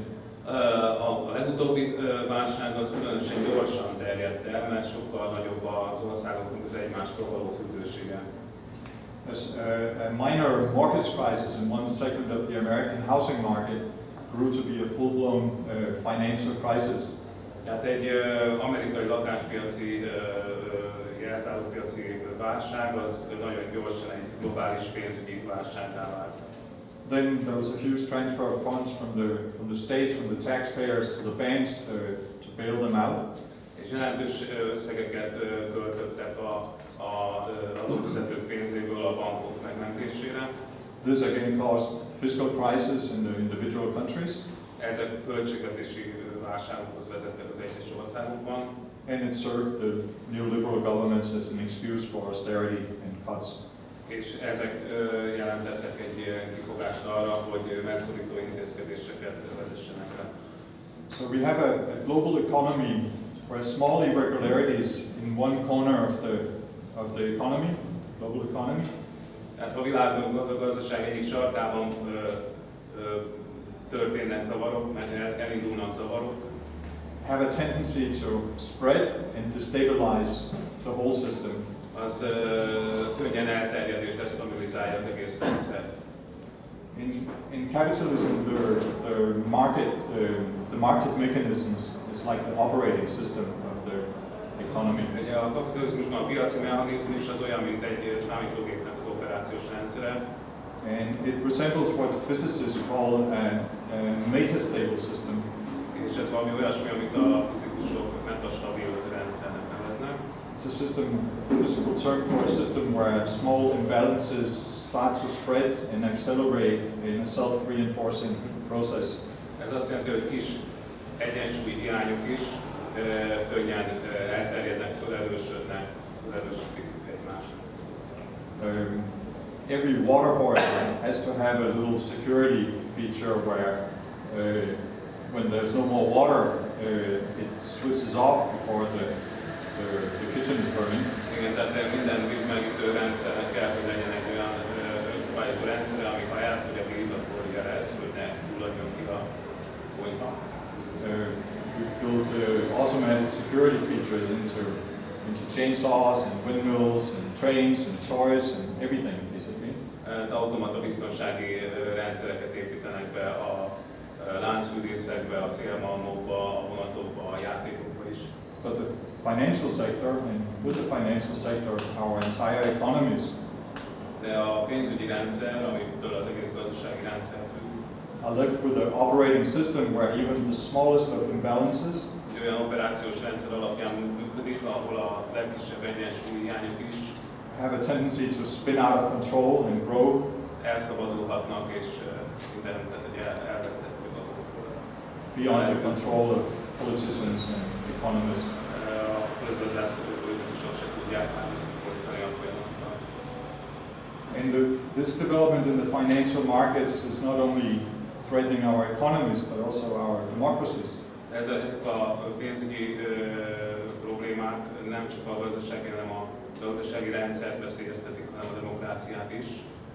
Speaker 2: A legutóbbi válság az különösen gyorsan terjedt el, mert sokkal nagyobb az országoknak az egymástól való függősége.
Speaker 1: As a minor mortgage crisis in one segment of the American housing market grew to be a full-blown financial crisis.
Speaker 2: Tehát egy amerikai lakáspiaci, jelzálogpiaci válság az nagyon gyorsan egy globális pénzügyi válsággá vált.
Speaker 1: Then there was a huge transfer of funds from the states, from the taxpayers to the banks to bail them out.
Speaker 2: És jelentős összegeket költöttek a adófizetők pénzéből a bankok megmentésére.
Speaker 1: This again caused fiscal crisis in the individual countries,
Speaker 2: Ezek költségvetési válságokhoz vezettek az egyes országokban,
Speaker 1: and it served the neoliberal governments as an excuse for austerity and cuts.
Speaker 2: és ezek jelentettek egy kifogást arra, hogy megszorító intézkedéseket vezessenek le.
Speaker 1: So we have a global economy where small irregularities in one corner of the economy, global economy,
Speaker 2: Tehát a világgazdaság egyik sarkában történnek zavarok, mert elindulnak zavarok,
Speaker 1: have a tendency to spread and destabilize the whole system.
Speaker 2: az könnyen elterjed és destabilizálja az egész rendszert.
Speaker 1: In capitalism, the market mechanisms is like the operating system of the economy.
Speaker 2: Ugye a kapitalizmusban a piaci mechanizmus az olyan, mint egy számítógépnek az operációs rendszere,
Speaker 1: And it resembles what physicists call a metastable system.
Speaker 2: és ez valami olyasmi, amit a fizikusok metastabil rendszernek neveznek.
Speaker 1: It's a system, a physical term for a system where small imbalances start to spread and accelerate in a self-reinforcing process.
Speaker 2: Ez azt jelenti, hogy kis egyensúly hiányok is könnyen elterjednek, felerősödik egymást.
Speaker 1: Every water board has to have a little security feature where when there's no more water, it switches off before the kitchen is burning.
Speaker 2: Igen, tehát minden vízmelegítő rendszernek kell, hogy legyen egy olyan szabályozó rendszer, ami ha elfogy a víz, akkor jelez, hogy ne hulladjon ki a konyha.
Speaker 1: We build automatic security features into chainsaws and windmills and trains and toys and everything, basically.
Speaker 2: Automata biztonsági rendszereket építenek be a láncfűrészekbe, a szélmalmokba, a vonatokba, a játékokba is.
Speaker 1: But the financial sector, and with the financial sector, our entire economies,
Speaker 2: De a pénzügyi rendszer, amitől az egész gazdasági rendszer függ,
Speaker 1: are left with an operating system where even the smallest of imbalances
Speaker 2: egy olyan operációs rendszer alapján működik, ahol a legkisebb egyensúly hiányok is
Speaker 1: have a tendency to spin out of control and grow.
Speaker 2: elszabadulhatnak, és minden, tehát egy elvesztettük a kontrollt.
Speaker 1: Beyond the control of politicians and economists.
Speaker 2: A közgazdászkodó politikusok se tudják már visszafordítani a folyamatokat.
Speaker 1: And this development in the financial markets is not only threatening our economies, but also our democracies.
Speaker 2: Ezek a pénzügyi problémák nem csak a gazdasági, hanem a gazdasági rendszert veszélyeztetik, hanem a demokráciát is.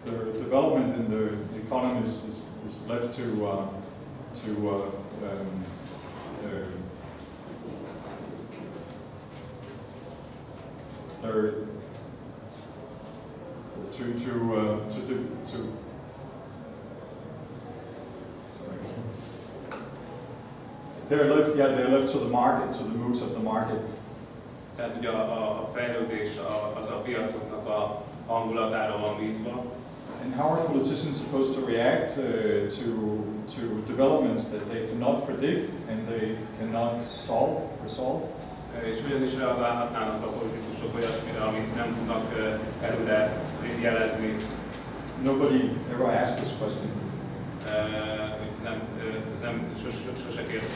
Speaker 1: The development in the economies is left to they're left to the market, to the moods of the market.
Speaker 2: Tehát ugye a fejlődés az a piacoknak a hangulatára van bízva.
Speaker 1: And how are politicians supposed to react to developments that they cannot predict and they cannot resolve?
Speaker 2: És hogyan is reagálhatnának a politikusok olyasmire, amit nem tudnak előre jelezni?
Speaker 1: Nobody ever asked this question.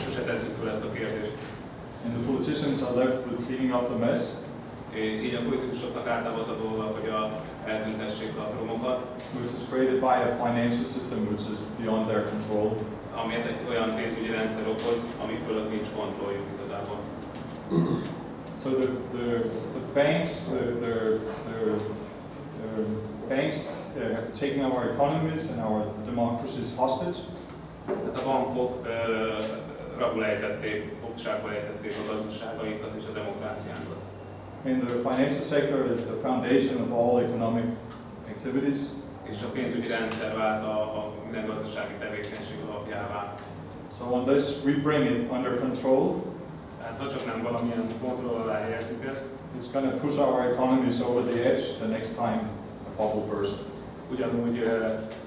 Speaker 2: Sose tesszük fel ezt a kérdést.
Speaker 1: And the politicians are left with cleaning up the mess.
Speaker 2: Így a politikusoknak általában az a dolga, hogy eltüntessék a romokat,
Speaker 1: which is created by a financial system which is beyond their control.
Speaker 2: Amit egy olyan pénzügyi rendszer okoz, ami fölött nincs kontrolljuk igazából.
Speaker 1: So the banks, banks have taken our economies and our democracies hostage.
Speaker 2: Tehát a bankok rabul ejtették, fogságba ejtették a gazdaságaikat és a demokráciánkat.
Speaker 1: And the financial sector is the foundation of all economic activities.
Speaker 2: És a pénzügyi rendszer vált a minden gazdasági tevékenység alapjává.
Speaker 1: So unless we bring it under control,
Speaker 2: tehát ha csak nem valamilyen kontroll alá helyezzük ezt,
Speaker 1: it's going to push our economies over the edge the next time a bubble bursts.
Speaker 2: Ugyanúgy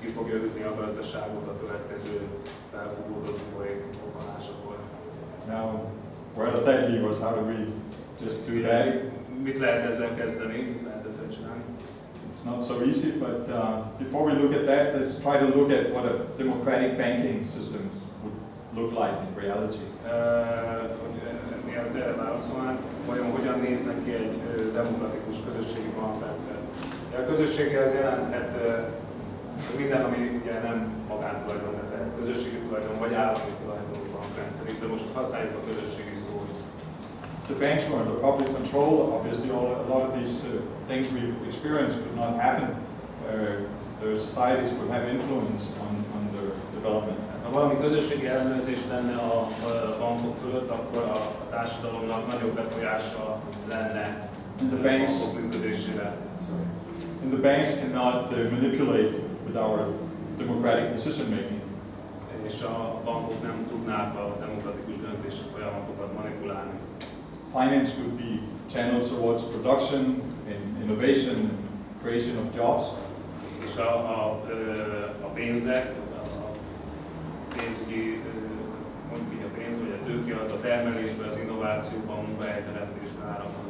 Speaker 2: ki fogja ütni a gazdaságot a következő felfúvódott robbanásokor.
Speaker 1: Now, where does that leave us? How do we just do that?
Speaker 2: Mit lehet ezzel kezdeni? Mit lehet ezzel csinálni?
Speaker 1: It's not so easy, but before we look at that, let's try to look at what a democratic banking system would look like in reality.
Speaker 2: Mielőtt erre válaszolnánk, hogyan néznek ki egy demokratikus közösségi bankrendszer? A közösségi az jelenthet minden, ami ugye nem magántulajdon, tehát közösségi tulajdon vagy állami tulajdonú bankrendszer, de most használjuk a közösségi szót.
Speaker 1: The banks were under public control. Obviously, a lot of these things we've experienced could not happen. The societies would have influence on the development.
Speaker 2: Ha valami közösségi ellenőrzés lenne a bankok fölött, akkor a társadalomnak nagyobb befolyása lenne a bankok működésére.
Speaker 1: And the banks cannot manipulate with our democratic decision making.
Speaker 2: És a bankok nem tudnák a demokratikus döntési folyamatokat manipulálni.
Speaker 1: Finance could be channeled towards production and innovation and creation of jobs.
Speaker 2: És a pénzek, a pénzügyi, mondjuk így a pénz vagy a tőke, az a termelésben, az innovációban, a munkahelyteremtésben áramol.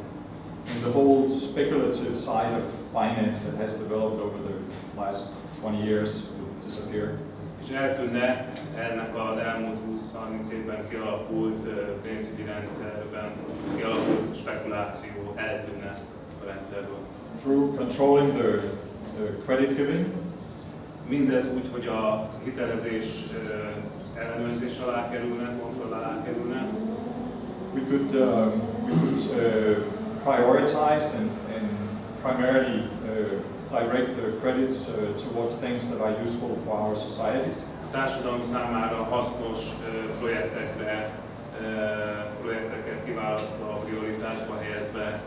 Speaker 1: And the whole speculative side of finance that has developed over the last 20 years would disappear.
Speaker 2: És eltűnne ennek az elmúlt 20-30 évben kialakult pénzügyi rendszerben kialakult spekuláció eltűnne a rendszerből.
Speaker 1: Through controlling the credit giving,
Speaker 2: mindez úgy, hogy a hitelezés ellenőrzés alá kerülne, kontroll alá kerülne.
Speaker 1: we could prioritize and primarily direct the credits towards things that are useful for our societies.
Speaker 2: A társadalom számára hasznos projekteket kiválasztva, a prioritásba helyezve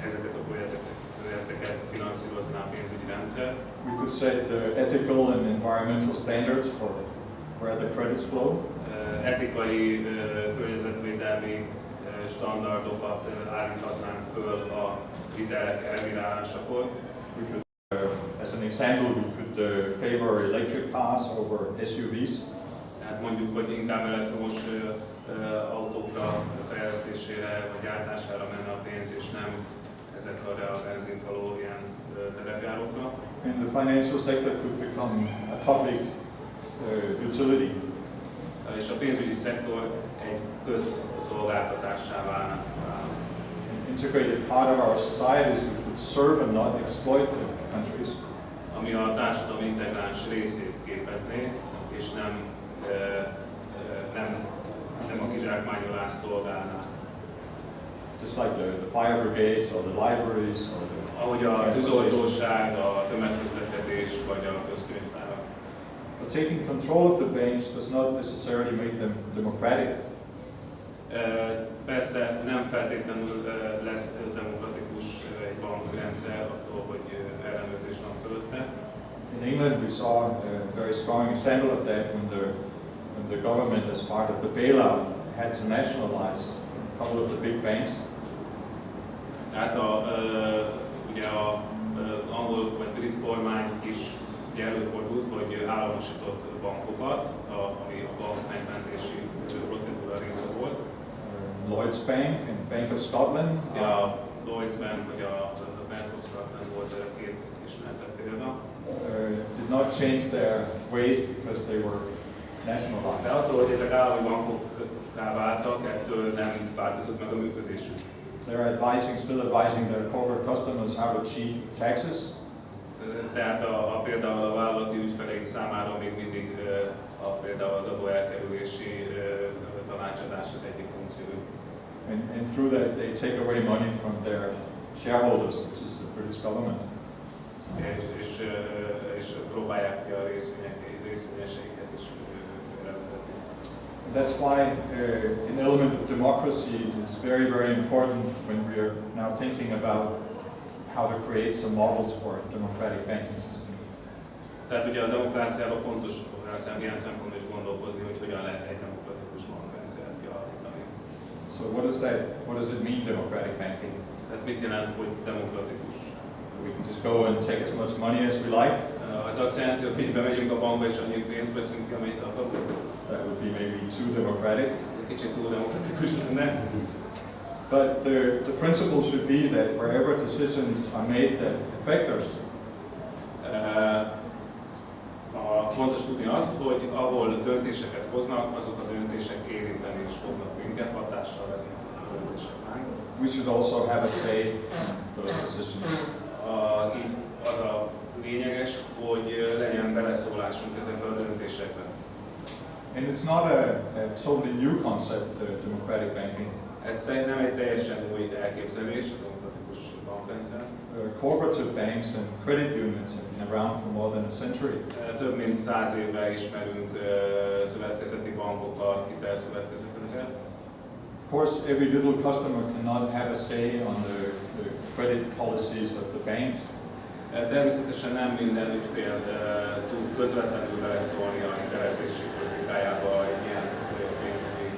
Speaker 2: ezeket a projekteket finanszírozná a pénzügyi rendszer.
Speaker 1: We could set ethical and environmental standards for where the credits flow.
Speaker 2: Etikai, környezetvédelmi standardokat állíthatnánk föl a hitelek elbírálásakor.
Speaker 1: We could, as an example, we could favor electric cars over SUVs.
Speaker 2: Tehát mondjuk, hogy inkább elektromos autókra fejlesztésére vagy gyártására menne a pénz, és nem ezekre a benzinfaló ilyen terepjárókra.
Speaker 1: And the financial sector could become a public utility.
Speaker 2: És a pénzügyi szektor egy közszolgáltatássá válna.
Speaker 1: Integrated part of our societies which would serve and not exploit the countries.
Speaker 2: Ami a társadalom integráns részét képezné, és nem a kizsákmányolás szolgálná.
Speaker 1: Just like the fire brigades or the libraries or the
Speaker 2: ahogy a tűzoltóság, a tömegközlekedés vagy a közkönyvtárak.
Speaker 1: But taking control of the banks does not necessarily make them democratic.
Speaker 2: Persze nem feltétlenül lesz demokratikus egy bankrendszer attól, hogy ellenőrzés van fölötte.
Speaker 1: In England we saw a very strong example of that when the government, as part of the bailout, had to nationalize a couple of the big banks.
Speaker 2: Tehát ugye az angol vagy brit kormány is ugye előfordult, hogy államosított bankokat, ami a bank megmentési procedúra része volt.
Speaker 1: Lloyds Bank and Bank of Scotland.
Speaker 2: A Lloyds Bank vagy a Bank of Scotland volt két ismertebb példa.
Speaker 1: Did not change their ways because they were
Speaker 2: De
Speaker 1: nationalized.
Speaker 2: attól, hogy ezek állami bankokká váltak, ettől nem változott meg a működésük.
Speaker 1: They're still advising their corporate customers how to cheat taxes.
Speaker 2: Tehát például a vállalati ügyfeleink számára még mindig például az adó elkerülési tanácsadás az egyik funkció.
Speaker 1: And through that they take away money from their shareholders, which is the British government.
Speaker 2: És próbálják ki a részvényeseiket is félrevezetni.
Speaker 1: That's why an element of democracy is very, very important when we are now thinking about how to create some models for a democratic banking system.
Speaker 2: Tehát ugye a demokráciában fontos ilyen szempontból is gondolkozni, hogy hogyan lehet egy demokratikus bankrendszert kialakítani.
Speaker 1: So what does it mean, democratic banking?
Speaker 2: Tehát mit jelent, hogy demokratikus?
Speaker 1: We can just go and take as much money as we like.
Speaker 2: Ez azt jelenti, hogy bemegyünk a bankba és annyi pénzt veszünk ki, amennyit akarunk.
Speaker 1: That would be maybe too democratic.
Speaker 2: Kicsit túl demokratikus lenne.
Speaker 1: But the principle should be that wherever decisions are made that affect us,
Speaker 2: fontos tudni azt, hogy ahol döntéseket hoznak, azok a döntések érinteni is fognak minket, hatással lesznek a döntések ránk.
Speaker 1: we should also have a say in those decisions.
Speaker 2: Így az a lényeges, hogy legyen beleszólásunk ezekbe a döntésekbe.
Speaker 1: And it's not a totally new concept, democratic banking.
Speaker 2: Ez nem egy teljesen új elképzelés, a demokratikus bankrendszer.
Speaker 1: Cooperative banks and credit unions have been around for more than a century.
Speaker 2: Több mint 100 éve ismerünk szövetkezeti bankokat, hitelszövetkezeteket.
Speaker 1: Of course, every little customer cannot have a say on the credit policies of the banks.
Speaker 2: Természetesen nem minden ügyfél tud közvetlenül beleszólni a hitelezési politikájába egy ilyen pénzügyi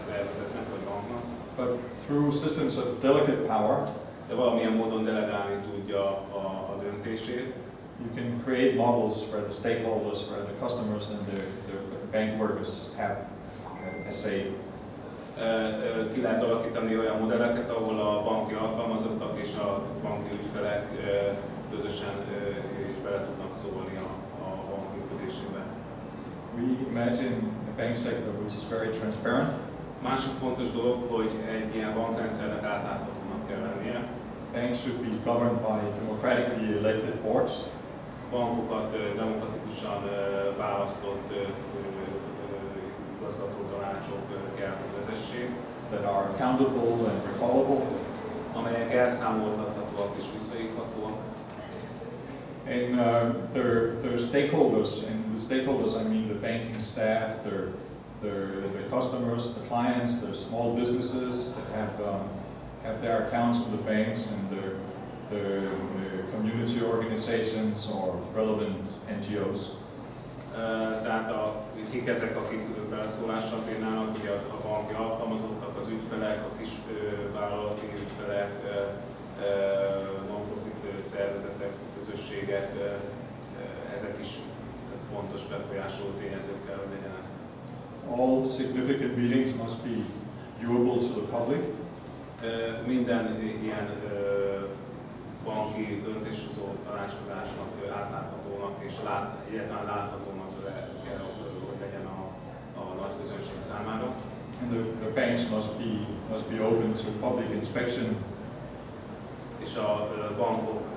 Speaker 2: szervezetnek vagy banknak.
Speaker 1: But through systems of delegate power,
Speaker 2: de valamilyen módon delegálni tudja a döntését.
Speaker 1: you can create models where the stakeholders, where the customers and the bank workers have a say.
Speaker 2: Ki lehet alakítani olyan modelleket, ahol a banki alkalmazottak és a banki ügyfelek közösen is bele tudnak szólni a bank működésébe.
Speaker 1: We imagine a bank sector which is very transparent.
Speaker 2: Másik fontos dolog, hogy egy ilyen bankrendszernek átláthatónak kell lennie.
Speaker 1: Banks should be governed by democratically elected boards.
Speaker 2: Bankokat demokratikusan választott igazgató tanácsok kell, hogy vezessék.
Speaker 1: That are accountable and recallable.
Speaker 2: Amelyek elszámoltathatóak és visszahívhatóak.
Speaker 1: And their stakeholders, and the stakeholders I mean the banking staff, their customers, the clients, the small businesses that have their accounts in the banks, and the community organizations or relevant NGOs.
Speaker 2: Tehát kik ezek, akik beleszólással bírnának, ugye az a banki alkalmazottak, az ügyfelek, a kis vállalati ügyfelek, non-profit szervezetek, közösségek, ezek is fontos befolyásoló tényezők kell, hogy legyenek.
Speaker 1: All significant meetings must be viewable to the public.
Speaker 2: Minden ilyen banki döntéshozó tanácskozásnak átláthatónak és egyáltalán láthatónak kell, hogy legyen a nagy közönség számára.
Speaker 1: And the banks must be open to public inspection.
Speaker 2: És a bankokat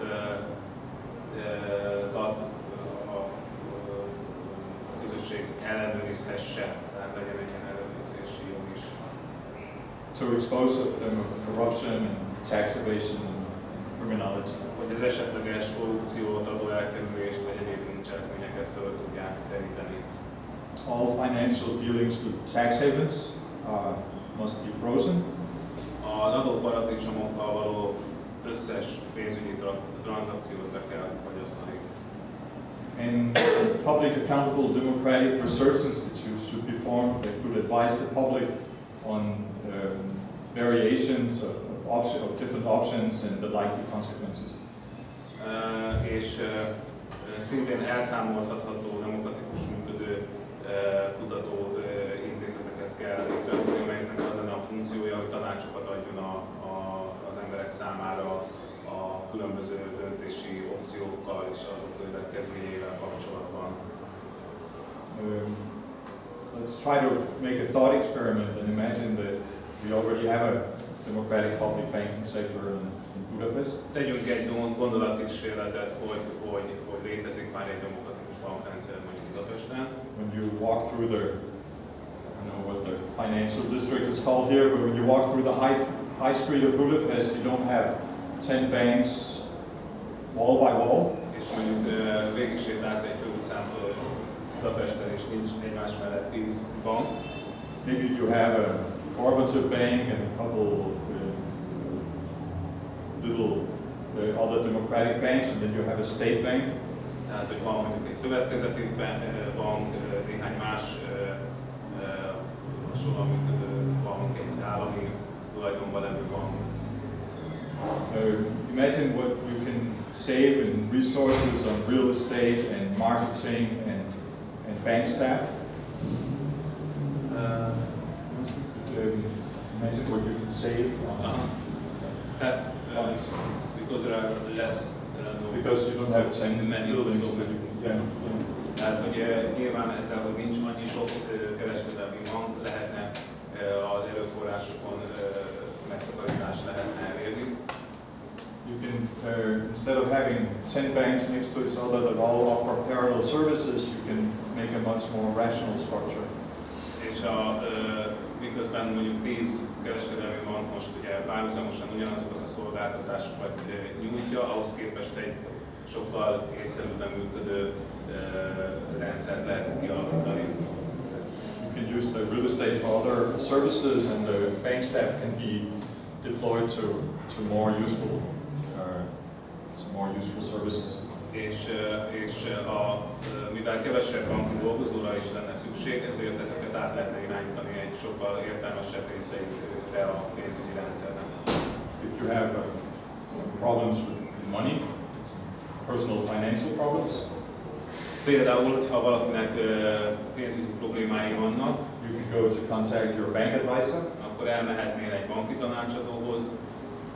Speaker 2: a közösség ellenőrizhesse, tehát legyen egy ilyen ellenőrzési jog is.
Speaker 1: To expose them of corruption and tax evasion and criminality.
Speaker 2: Hogy az esetleges korrupciót, adóelkerülést vagy egyéb bűncselekményeket föl tudják deríteni.
Speaker 1: All financial dealings with tax havens must be frozen.
Speaker 2: Az adóparadicsomokkal való összes pénzügyi tranzakciót be kell fagyasztani.
Speaker 1: And public accountable democratic research institutes should be formed that could advise the public on variations of different options and the likely consequences.
Speaker 2: És szintén elszámoltatható, demokratikus működő kutató intézeteket kell létrehozni, amelyeknek az lenne a funkciója, hogy tanácsokat adjon az emberek számára a különböző döntési opciókkal és azok következményeivel kapcsolatban.
Speaker 1: Let's try to make a thought experiment and imagine that we already have a democratic public banking sector in Budapest.
Speaker 2: Tegyünk egy gondolatkísérletet, hogy létezik már egy demokratikus bankrendszer mondjuk Budapesten.
Speaker 1: When you walk through the, I don't know what the financial district is called here, but when you walk through the high street of Budapest, you don't have 10 banks wall by wall.
Speaker 2: És mondjuk végig sétálsz egy főutcán Budapesten, és nincs egymás mellett 10 bank.
Speaker 1: Maybe you have a cooperative bank and a couple little other democratic banks, and then you have a state bank.
Speaker 2: Tehát, hogy van mondjuk egy szövetkezeti bank, néhány más hasonlóan működő bank, egy állami tulajdonban levő bank.
Speaker 1: Imagine what you can save in resources on real estate and marketing and bank staff. Imagine what you can save on funds.
Speaker 2: Because there are less
Speaker 1: Because you don't have 10
Speaker 2: many
Speaker 1: buildings.
Speaker 2: so many.
Speaker 1: Yeah.
Speaker 2: Tehát, hogy nyilván ezzel, hogy nincs annyi sok kereskedelmi bank, lehetne az erőforrásokon megtakarítást lehetne elérni.
Speaker 1: You can, instead of having 10 banks next to each other that all offer parallel services, you can make a much more rational structure.
Speaker 2: És miközben mondjuk 10 kereskedelmi bank most ugye párhuzamosan ugyanazokat a szolgáltatásokat nyújtja, ahhoz képest egy sokkal észszerűbben működő rendszert lehet kialakítani.
Speaker 1: You can use the real estate for other services, and the bank staff can be deployed to more useful services.
Speaker 2: És mivel kevesebb banki dolgozóra is lenne szükség, ezért ezeket át lehetne irányítani egy sokkal értelmesebb részeire a pénzügyi rendszernek.
Speaker 1: If you have some problems with money, some personal financial problems,
Speaker 2: például, hogyha valakinek pénzügyi problémái vannak,
Speaker 1: you can go to contact your bank advisor,
Speaker 2: akkor elmehetnél egy banki tanácsadóhoz,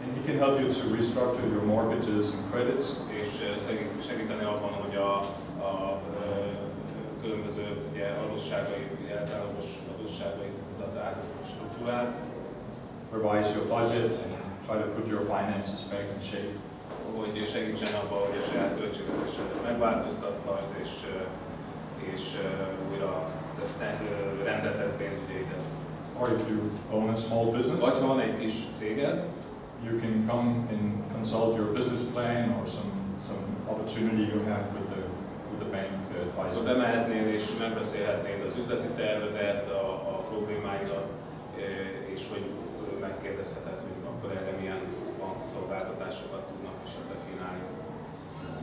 Speaker 1: and he can help you to restructure your mortgages and credits.
Speaker 2: És segíteni abban, hogy a különböző ugye, adósságait, ugye, elzárólagos adósságait datált struktúrált.
Speaker 1: Revise your budget and try to put your finances back in shape.
Speaker 2: Hogy segítsen abban, hogy a saját költségvetésedet megváltoztathasd, és újra rendeted pénzügyeidet.
Speaker 1: Or if you own a small business,
Speaker 2: Vagy ha van egy kis céged,
Speaker 1: you can come and consult your business plan or some opportunity you have with the bank advisor.
Speaker 2: Bemehetnél és megbeszélhetnéd az üzleti tervedet, a problémáidat, és hogy megkérdezheted, hogy akkor erre milyen banki szolgáltatásokat tudnak esetleg kínálni.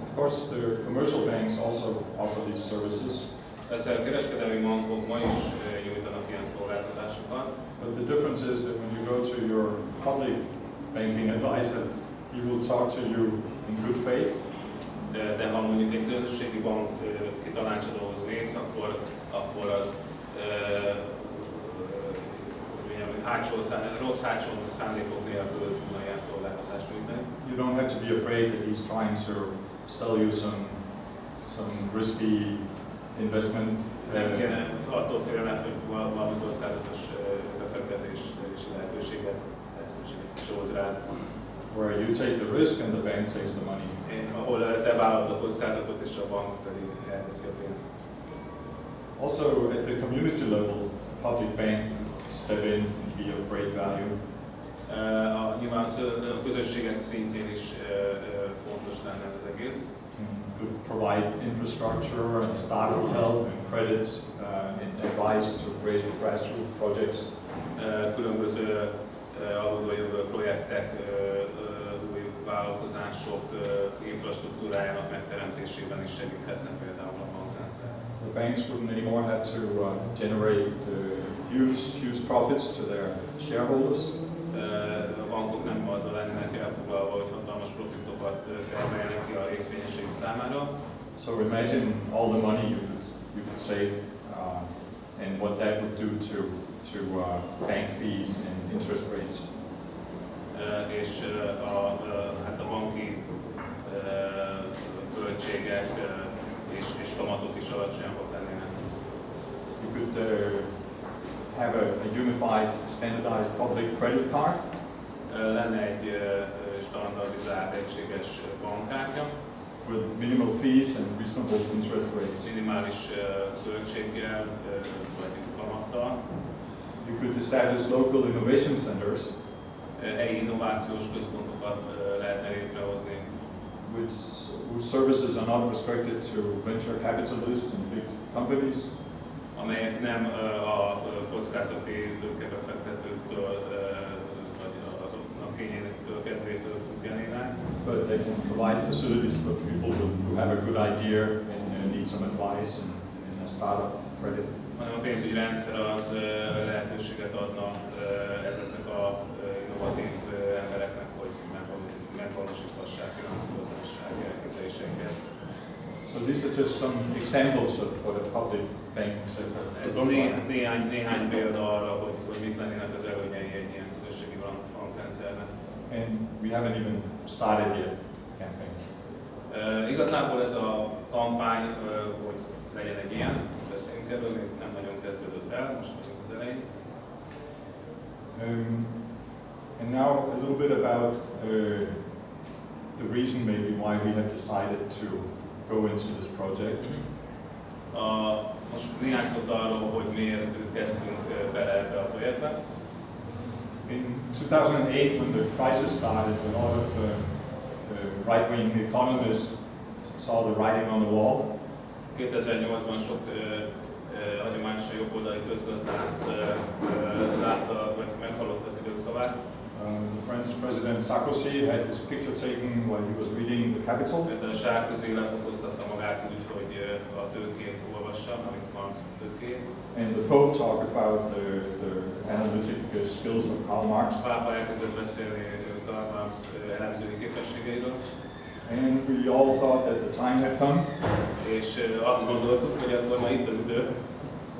Speaker 1: Of course, the commercial banks also offer these services.
Speaker 2: Persze a kereskedelmi bankok ma is nyújtanak ilyen szolgáltatásokat.
Speaker 1: But the difference is that when you go to your public banking advisor, he will talk to you in good faith.
Speaker 2: De ha mondjuk egy közösségi bank tanácsadóhoz mész, akkor az rossz hátsó szándékok nélkül tudna ilyen szolgáltatást nyújtani.
Speaker 1: You don't have to be afraid that he's trying to sell you some risky investment.
Speaker 2: Nem kéne attól félned, hogy valami kockázatos befektetési lehetőséget hoz rád.
Speaker 1: Where you take the risk and the bank takes the money.
Speaker 2: Ahol te vállalod a kockázatot és a bank pedig elteszi a pénzt.
Speaker 1: Also at the community level, public bank step in and be of great value.
Speaker 2: Nyilván a közösségek szintjén is fontos lenne ez az egész.
Speaker 1: Could provide infrastructure and startup help and credits and advice to great grassroots projects.
Speaker 2: Különböző alulról jövő projektek, új vállalkozások infrastruktúrájának megteremtésében is segíthetne például a bankrendszer.
Speaker 1: The banks wouldn't anymore have to generate huge profits to their shareholders.
Speaker 2: A bankok nem azzal lennének elfoglalva, hogy hatalmas profitokat termeljenek ki a részvényeség számára.
Speaker 1: So imagine all the money you could save and what that would do to to bank fees and interest rates.
Speaker 2: És hát a banki költségek és kamatok is alacsonyabbak lennének.
Speaker 1: You could have a unified, standardized public credit card.
Speaker 2: Lenne egy standardizált egységes bankkártya,
Speaker 1: with minimal fees and reasonable interest rates.
Speaker 2: minimális költséggel vagy kamattal.
Speaker 1: You could establish local innovation centers,
Speaker 2: helyi innovációs központokat lehetne létrehozni,
Speaker 1: whose services are not restricted to venture capitalists and big companies,
Speaker 2: amelyek nem a kockázati tőkebefektetőktől vagy azoknak kényétől, kedvétől függenének,
Speaker 1: but they can provide facilities for people who have a good idea and need some advice in a startup credit.
Speaker 2: Hanem a pénzügyi rendszer az lehetőséget adna ezeknek a innovatív embereknek, hogy megvalósíthassák, finanszírozássák elképzeléseiket.
Speaker 1: So these are just some examples of what a public banking sector
Speaker 2: Ez
Speaker 1: would look like.
Speaker 2: néhány példa arra, hogy mit lennének az előnyei egy ilyen közösségi bankrendszernek.
Speaker 1: And we haven't even started yet campaign.
Speaker 2: Igazából ez a kampány, hogy legyen egy ilyen, beszéljünk erről, még nem nagyon kezdődött el, most vagyunk az elején.
Speaker 1: And now a little bit about the reason maybe why we have decided to go into this project.
Speaker 2: Most néhány szót arról, hogy miért kezdtünk bele ebbe a projektbe.
Speaker 1: In 2008, when the crisis started, a lot of right-wing economists saw the writing on the wall.
Speaker 2: 2008-ban sok hagyományosan jobboldali közgazdász látta, vagy meghallott az idők szavát.
Speaker 1: The French President Sarkozy had his picture taken while he was reading The Capital.
Speaker 2: Például Sarkozy lefotóztatta magát úgy, hogy a tőkét olvassa, amit Marx tőkét.
Speaker 1: And the Pope talked about the analytic skills of Karl Marx.
Speaker 2: Pápa elkezdett beszélni Karl Marx elemzői képességeiről.
Speaker 1: And we all thought that the time had come
Speaker 2: És azt gondoltuk, hogy akkor már itt az idő,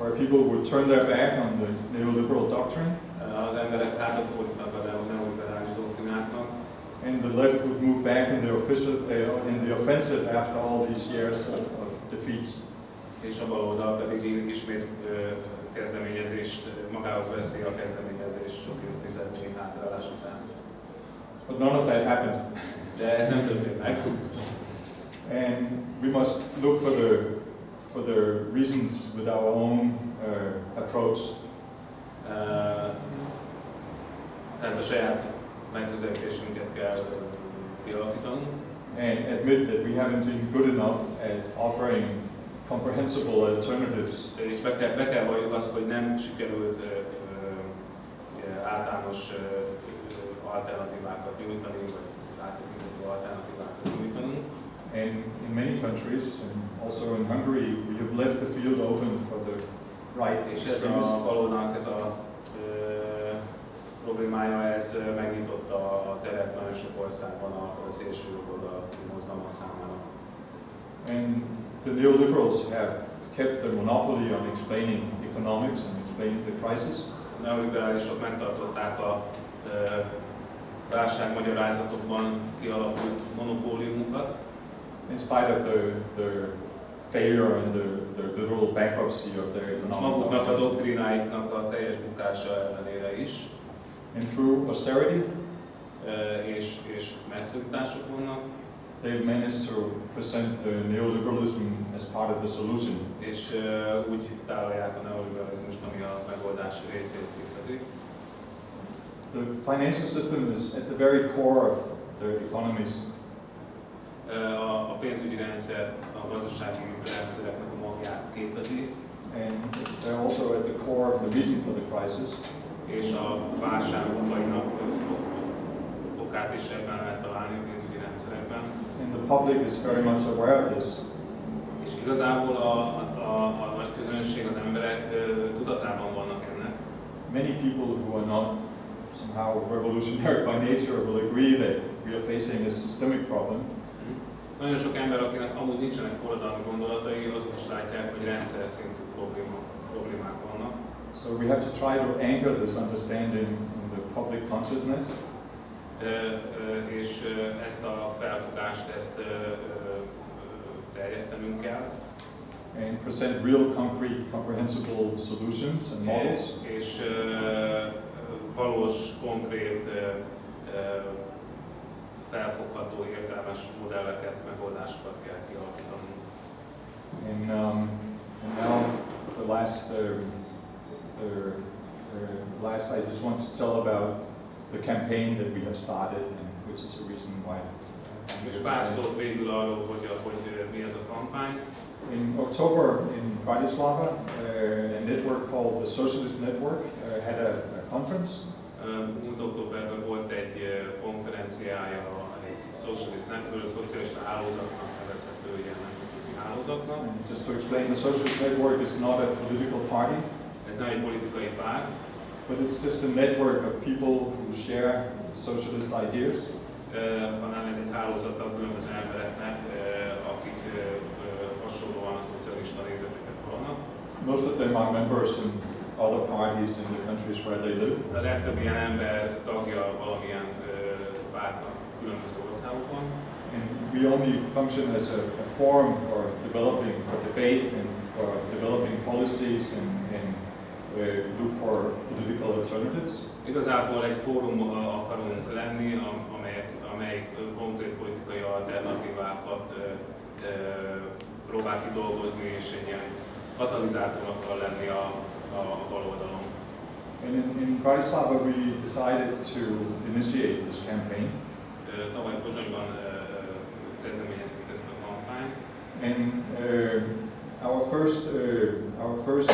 Speaker 1: where people would turn their back on the neoliberal doctrine,
Speaker 2: az emberek hátat fordítanak a neoliberális doktrináknak,
Speaker 1: and the left would move back in the offensive after all these years of defeats.
Speaker 2: és a baloldal pedig ismét kezdeményezést, magához veszi a kezdeményezés sok évtizednyi hátrálás után.
Speaker 1: But none of that happened.
Speaker 2: De ez nem történt meg.
Speaker 1: And we must look for the reasons with our own approach.
Speaker 2: Tehát a saját megközelítésünket kell kialakítanunk.
Speaker 1: And admit that we haven't been good enough at offering comprehensible alternatives.
Speaker 2: És be kell valljuk azt, hogy nem sikerült általános alternatívákat nyújtani, vagy áttekinthető alternatívákat nyújtanunk.
Speaker 1: And in many countries, and also in Hungary, we have left the field open for the right
Speaker 2: És ez
Speaker 1: extremists.
Speaker 2: a valónak ez a problémája, ez megnyitotta a teret nagyon sok országban a szélső jobboldali mozgalmak számára.
Speaker 1: And the neoliberals have kept the monopoly on explaining economics and explaining the crisis.
Speaker 2: A neoliberálisok megtartották a válságmagyarázatokban kialakult monopóliumokat,
Speaker 1: In spite of the failure and the literal bankruptcy of their economic
Speaker 2: maguknak a
Speaker 1: doctrine.
Speaker 2: doktrináiknak a teljes bukása ellenére is,
Speaker 1: And through austerity,
Speaker 2: és megszorítások vannak,
Speaker 1: they've managed to present neoliberalism as part of the solution.
Speaker 2: és úgy tálalják a neoliberalizmust, ami a megoldás részét képezi.
Speaker 1: The financial system is at the very core of the economies.
Speaker 2: A pénzügyi rendszer a gazdasági rendszereknek a magját képezi,
Speaker 1: And they're also at the core of the reason for the crisis.
Speaker 2: és a válság okainak okát is ebben lehet találni a pénzügyi rendszerekben.
Speaker 1: And the public is very much aware of this.
Speaker 2: És igazából a nagy közönség, az emberek tudatában vannak ennek.
Speaker 1: Many people who are not somehow revolutionary by nature will agree that we are facing a systemic problem.
Speaker 2: Nagyon sok ember, akinek amúgy nincsenek forradalmi gondolatai, azok is látják, hogy rendszer szintű problémák vannak.
Speaker 1: So we have to try to anchor this understanding in the public consciousness.
Speaker 2: És ezt a felfogást, ezt terjesztenünk kell.
Speaker 1: And present real, concrete, comprehensible solutions and models.
Speaker 2: És valós, konkrét, felfogható, értelmes modelleket, megoldásokat kell kialakítani.
Speaker 1: And now the last I just want to tell about the campaign that we have started, and which is a reason why.
Speaker 2: És pár szót végül arról, hogy mi ez a kampány.
Speaker 1: In October in Bratislava, a network called the Socialist Network had a conference.
Speaker 2: Múlt októberben volt egy konferenciája egy szocialista hálózatnak nevezhető ilyen nemzetközi hálózatnak.
Speaker 1: Just to explain, the Socialist Network is not a political party.
Speaker 2: Ez nem egy politikai párt.
Speaker 1: But it's just a network of people who share socialist ideas.
Speaker 2: Hanem ez egy hálózata különböző embereknek, akik hasonlóan a szocialista nézeteket vallanak.
Speaker 1: Most of them are members in other parties in the countries where they live.
Speaker 2: A legtöbb ilyen ember tagja valamilyen pártnak különböző országokban.
Speaker 1: And we only function as a forum for debate and for developing policies and look for political alternatives.
Speaker 2: Igazából egy fórum akarunk lenni, amely konkrét politikai alternatívákat próbál kidolgozni, és egy ilyen katalizátor akar lenni a baloldalon.
Speaker 1: And in Bratislava we decided to initiate this campaign.
Speaker 2: Tavaly Pozsonyban kezdeményeztük ezt a kampányt.
Speaker 1: And our first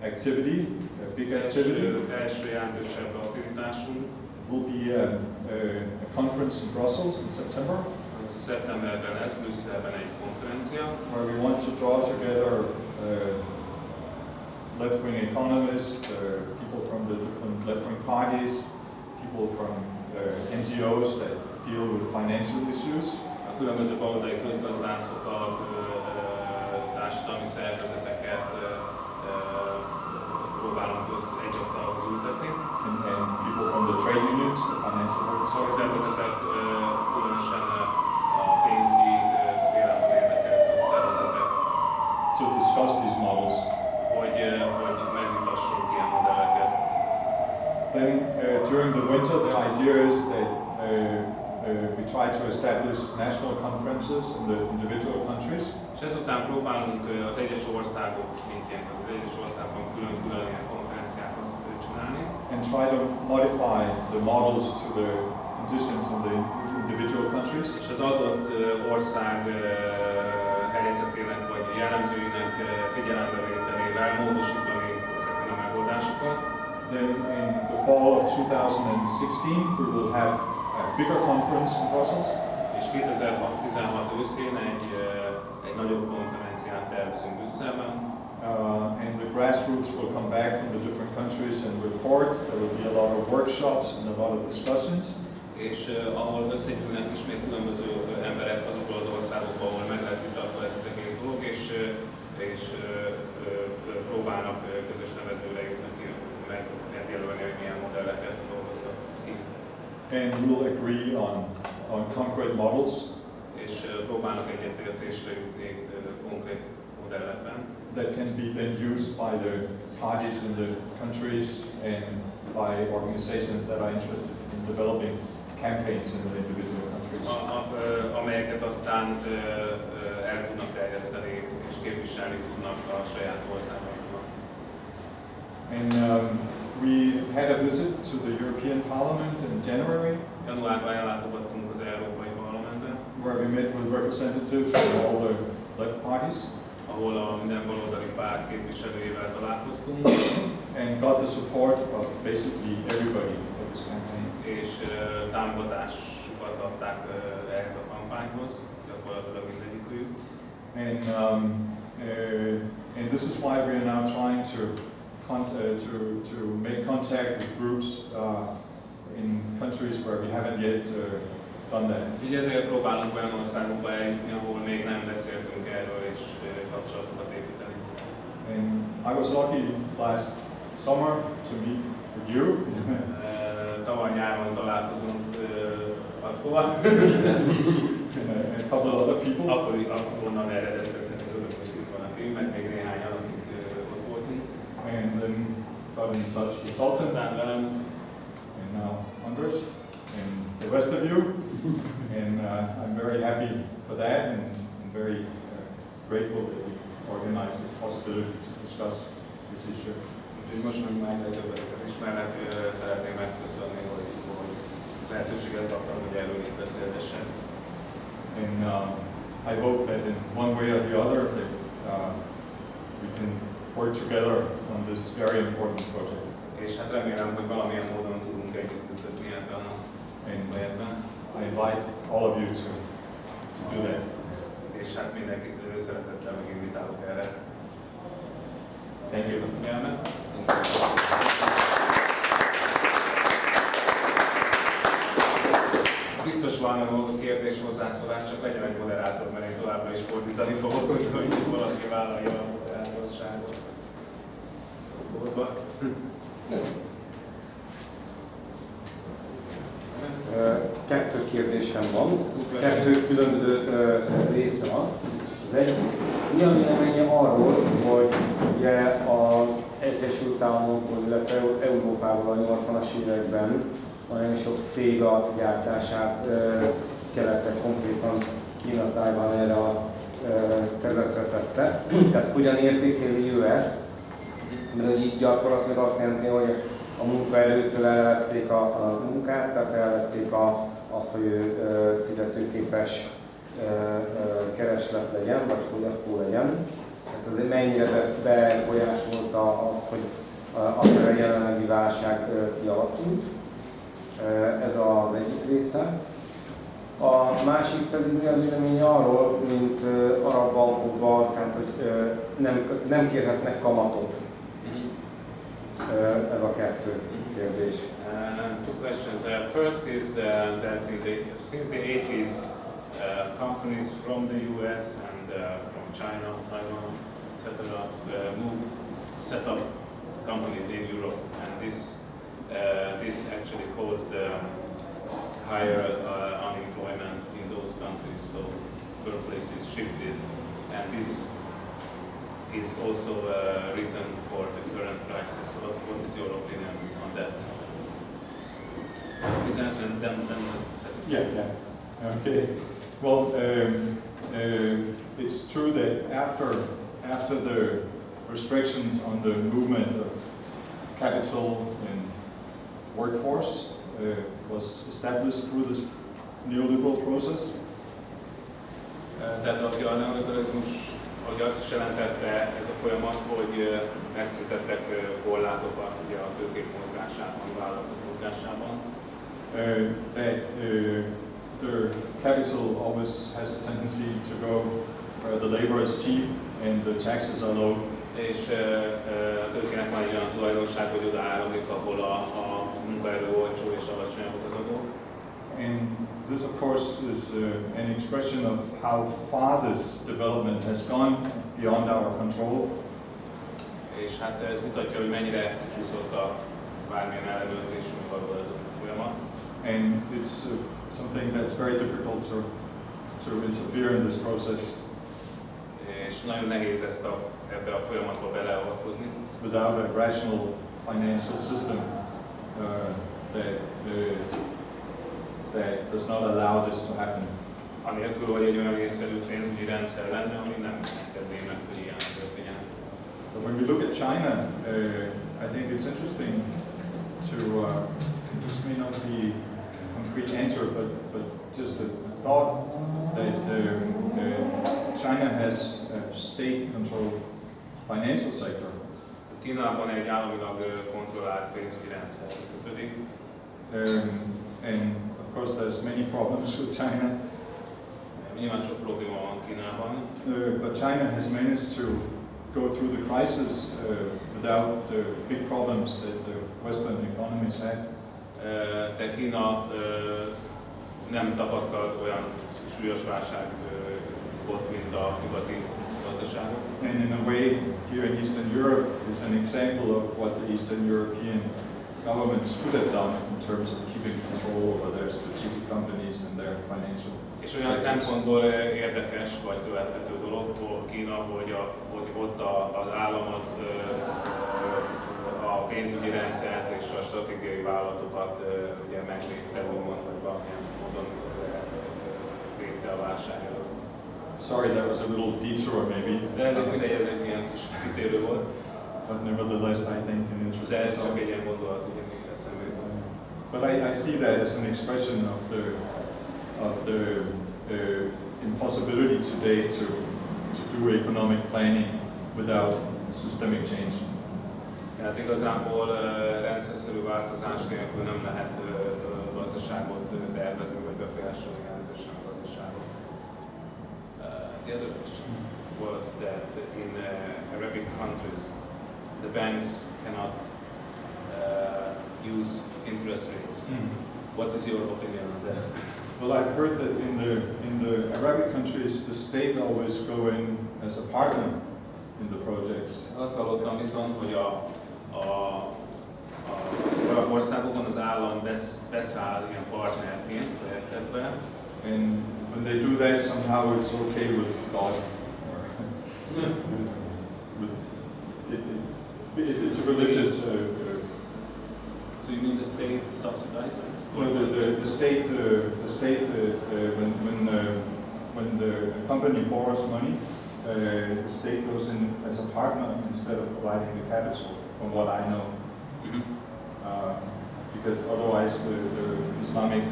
Speaker 1: activity, a big activity,
Speaker 2: első jelentősebb aktivitásunk
Speaker 1: will be a conference in Brussels in September.
Speaker 2: Az szeptemberben lesz Brüsszelben egy konferencia,
Speaker 1: where we want to draw together left-wing economists, people from the different left-wing parties, people from NGOs that deal with financial issues.
Speaker 2: A különböző baloldali közgazdászokat, társadalmi szervezeteket próbálunk egy asztalhoz ültetni.
Speaker 1: And people from the trade unions, the financial
Speaker 2: szakszervezetek, különösen a pénzügyi szférában érdekelt szakszervezetek.
Speaker 1: To discuss these models.
Speaker 2: Hogy megvitassunk ilyen modelleket.
Speaker 1: Then during the winter the idea is that we try to establish national conferences in the individual countries.
Speaker 2: És ezután próbálunk az egyes országok szintjén, az egyes országban külön-külön ilyen konferenciákat csinálni.
Speaker 1: And try to modify the models to the conditions in the individual countries.
Speaker 2: És az adott ország helyzetének vagy jellemzőinek figyelembevételével módosítani ezeket a megoldásokat.
Speaker 1: Then in the fall of 2016 we will have a bigger conference in Brussels.
Speaker 2: És 2016 őszén egy nagyobb konferenciát tervezünk Brüsszelben.
Speaker 1: And the grassroots will come back from the different countries and report. There will be a lot of workshops and a lot of discussions.
Speaker 2: És ahol összegyűlnek ismét különböző emberek azokból az országokból, ahol meg lehet vitatva ez az egész dolog, és próbálnak közös nevezőre jutni, megjelölni, hogy milyen modelleket dolgoztak ki.
Speaker 1: And we will agree on concrete models.
Speaker 2: És próbálnak egyetértésre jutni konkrét modellekben.
Speaker 1: That can be then used by the parties in the countries and by organizations that are interested in developing campaigns in the individual countries.
Speaker 2: Amelyeket aztán el tudnak terjeszteni és képviselni tudnak a saját országaikban.
Speaker 1: And we had a visit to the European Parliament in January.
Speaker 2: Januárban ellátogattunk az Európai Parlamentbe,
Speaker 1: where we met with representatives from all the left parties.
Speaker 2: Ahol a minden baloldali párt képviselőjével találkoztunk.
Speaker 1: And got the support of basically everybody for this campaign.
Speaker 2: És támogatásukat adták ehhez a kampányhoz, gyakorlatilag mindegyikük.
Speaker 1: And this is why we are now trying to make contact with groups in countries where we haven't yet done that.
Speaker 2: Így ezért próbálunk olyan országokba eljutni, ahol még nem beszéltünk erről, és kapcsolatokat építeni.
Speaker 1: And I was lucky last summer to meet with you.
Speaker 2: Tavaly nyáron találkozunk Ackóval.
Speaker 1: And a couple of other people.
Speaker 2: Akkor onnan eredeztetett örökös itt van a team, meg még néhányan, akik ott voltunk.
Speaker 1: And then got in touch with Sultan.
Speaker 2: Aztán velem.
Speaker 1: And now Andres. And the rest of you. And I'm very happy for that and very grateful that we organized this possibility to discuss this issue.
Speaker 2: Úgyhogy most meg már egyre többet ismernek, szeretném megköszönni, hogy lehetőséget kaptam, hogy erről itt beszélgessen.
Speaker 1: And I hope that in one way or the other that we can work together on this very important project.
Speaker 2: És hát remélem, hogy valamilyen módon tudunk együttműködni ebben a projektben.
Speaker 1: I invite all of you to do that.
Speaker 2: És hát mindenkit szeretettel meginvitálok erre.
Speaker 1: Thank you.
Speaker 2: A figyelmet. Biztos van a kérdés hozzászólás, csak legyen egy moderátor, mert én továbbra is fordítani fogok, hogy valaki vállalja a moderátorságot.
Speaker 3: Kettő kérdésem van, kettő különböző része van. Az egyik, mi a véleménye arról, hogy ugye az Egyesült Államokból, illetve Európában a 80-as években nagyon sok cég a gyártását keletre, konkrétan Kína, Tajvan erre a területre tette. Tehát hogyan értékeli ő ezt? Mert így gyakorlatilag azt jelenti, hogy a munkaerőtől elvették a munkát, tehát elvették azt, hogy ő fizetőképes kereslet legyen, vagy fogyasztó legyen. Tehát azért mennyire befolyásolta azt, hogy akár a jelenlegi válság kialakult. Ez az egyik része. A másik pedig a vélemény arról, mint arab bankokban, tehát hogy nem kérhetnek kamatot. Ez a kettő kérdés.
Speaker 2: Two questions. First is that since the 80s, companies from the US and from China, Taiwan, etc. Set up companies in Europe, and this actually caused higher unemployment in those countries. So workplaces shifted, and this is also a reason for the current crisis. What is your opinion on that?
Speaker 1: Yeah. Okay. Well, it's true that after the restrictions on the movement of capital and workforce was established through this neoliberal process.
Speaker 2: Tehát a neoliberalizmus, hogy azt is jelentette ez a folyamat, hogy megszüntettek korlátokat ugye a tőkék mozgásában, a vállalatok mozgásában.
Speaker 1: The capital always has a tendency to go where the labor is cheap and the taxes are low.
Speaker 2: És a tőkének van egy olyan tulajdonság, hogy oda áramlik, ahol a munkaerő olcsó és alacsonyabbak az adók.
Speaker 1: And this, of course, is an expression of how far this development has gone beyond our control.
Speaker 2: És hát ez mutatja, hogy mennyire csúszott a bármilyen ellenőrzésünk alól ez az folyamat.
Speaker 1: And it's something that's very difficult to interfere in this process.
Speaker 2: És nagyon nehéz ebbe a folyamatba beleavatkozni.
Speaker 1: Without a rational financial system that does not allow this to happen.
Speaker 2: Anélkül, hogy egy olyan észszerű pénzügyi rendszer lenne, ami nem engedné meg, hogy ilyen történjen.
Speaker 1: But when we look at China, I think it's interesting to, this may not be a concrete answer, but just a thought that China has a state-controlled financial sector.
Speaker 2: Kínában egy államilag kontrollált pénzügyi rendszer működik.
Speaker 1: And of course there's many problems with China.
Speaker 2: Nyilván sok probléma van Kínában.
Speaker 1: But China has managed to go through the crisis without the big problems that the Western economies had.
Speaker 2: De Kína nem tapasztalt olyan súlyos válság kopott, mint a nyugati gazdaságok.
Speaker 1: And in a way, here in Eastern Europe is an example of what the Eastern European governments could have done in terms of keeping control over their strategic companies and their financial.
Speaker 2: És olyan szempontból érdekes vagy követhető dolog Kína, hogy ott az állam a pénzügyi rendszert és a stratégiai vállalatokat ugye megvédte, úgymond, vagy valamilyen módon védte a válság előtt.
Speaker 1: Sorry, that was a little detour maybe.
Speaker 2: De ez mindegy, ez egy ilyen kis kitérő volt.
Speaker 1: But nevertheless, I think an
Speaker 2: De
Speaker 1: interesting
Speaker 2: ez csak
Speaker 1: topic.
Speaker 2: egy ilyen gondolat, ugye még eszembe jutott.
Speaker 1: But I see that as an expression of the impossibility today to do economic planning without systemic change.
Speaker 2: Tehát igazából rendszerszerű változás nélkül nem lehet gazdaságot tervezni vagy befolyásolni jelentősen a gazdaságot. The other question was that in Arabic countries the banks cannot use interest rates. What is your opinion on that?
Speaker 1: Well, I've heard that in the Arabic countries, the state always go in as a partner in the projects.
Speaker 2: Azt hallottam viszont, hogy a arab országokban az állam beszáll ilyen partnerként projektekbe.
Speaker 1: And when they do that, somehow it's okay with God. It's a religious.
Speaker 2: So you mean the state subsidizes?
Speaker 1: Well, the state, when the company borrows money, the state goes in as a partner instead of providing the capital, from what I know. Because otherwise, the Islamic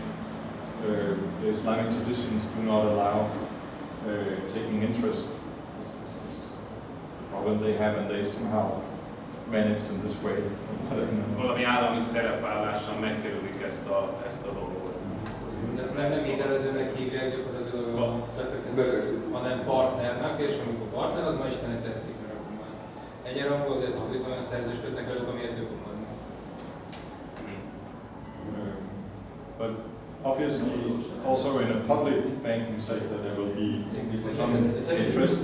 Speaker 1: traditions do not allow taking interest. This is the problem they have, and they somehow manage in this way.
Speaker 2: Valami állami szerepvállással megkerülik ezt a dolgot.
Speaker 4: Nem hitelezőnek hívják gyakorlatilag a befektetőt, hanem partnernek, és amikor partner, az ma Istennek tetszik, mert akkor majd egyenrangú, de itt olyan szerzést kötnek előbb, amiért ők vannak.
Speaker 1: But obviously, also in a public banking sector, there will be some interest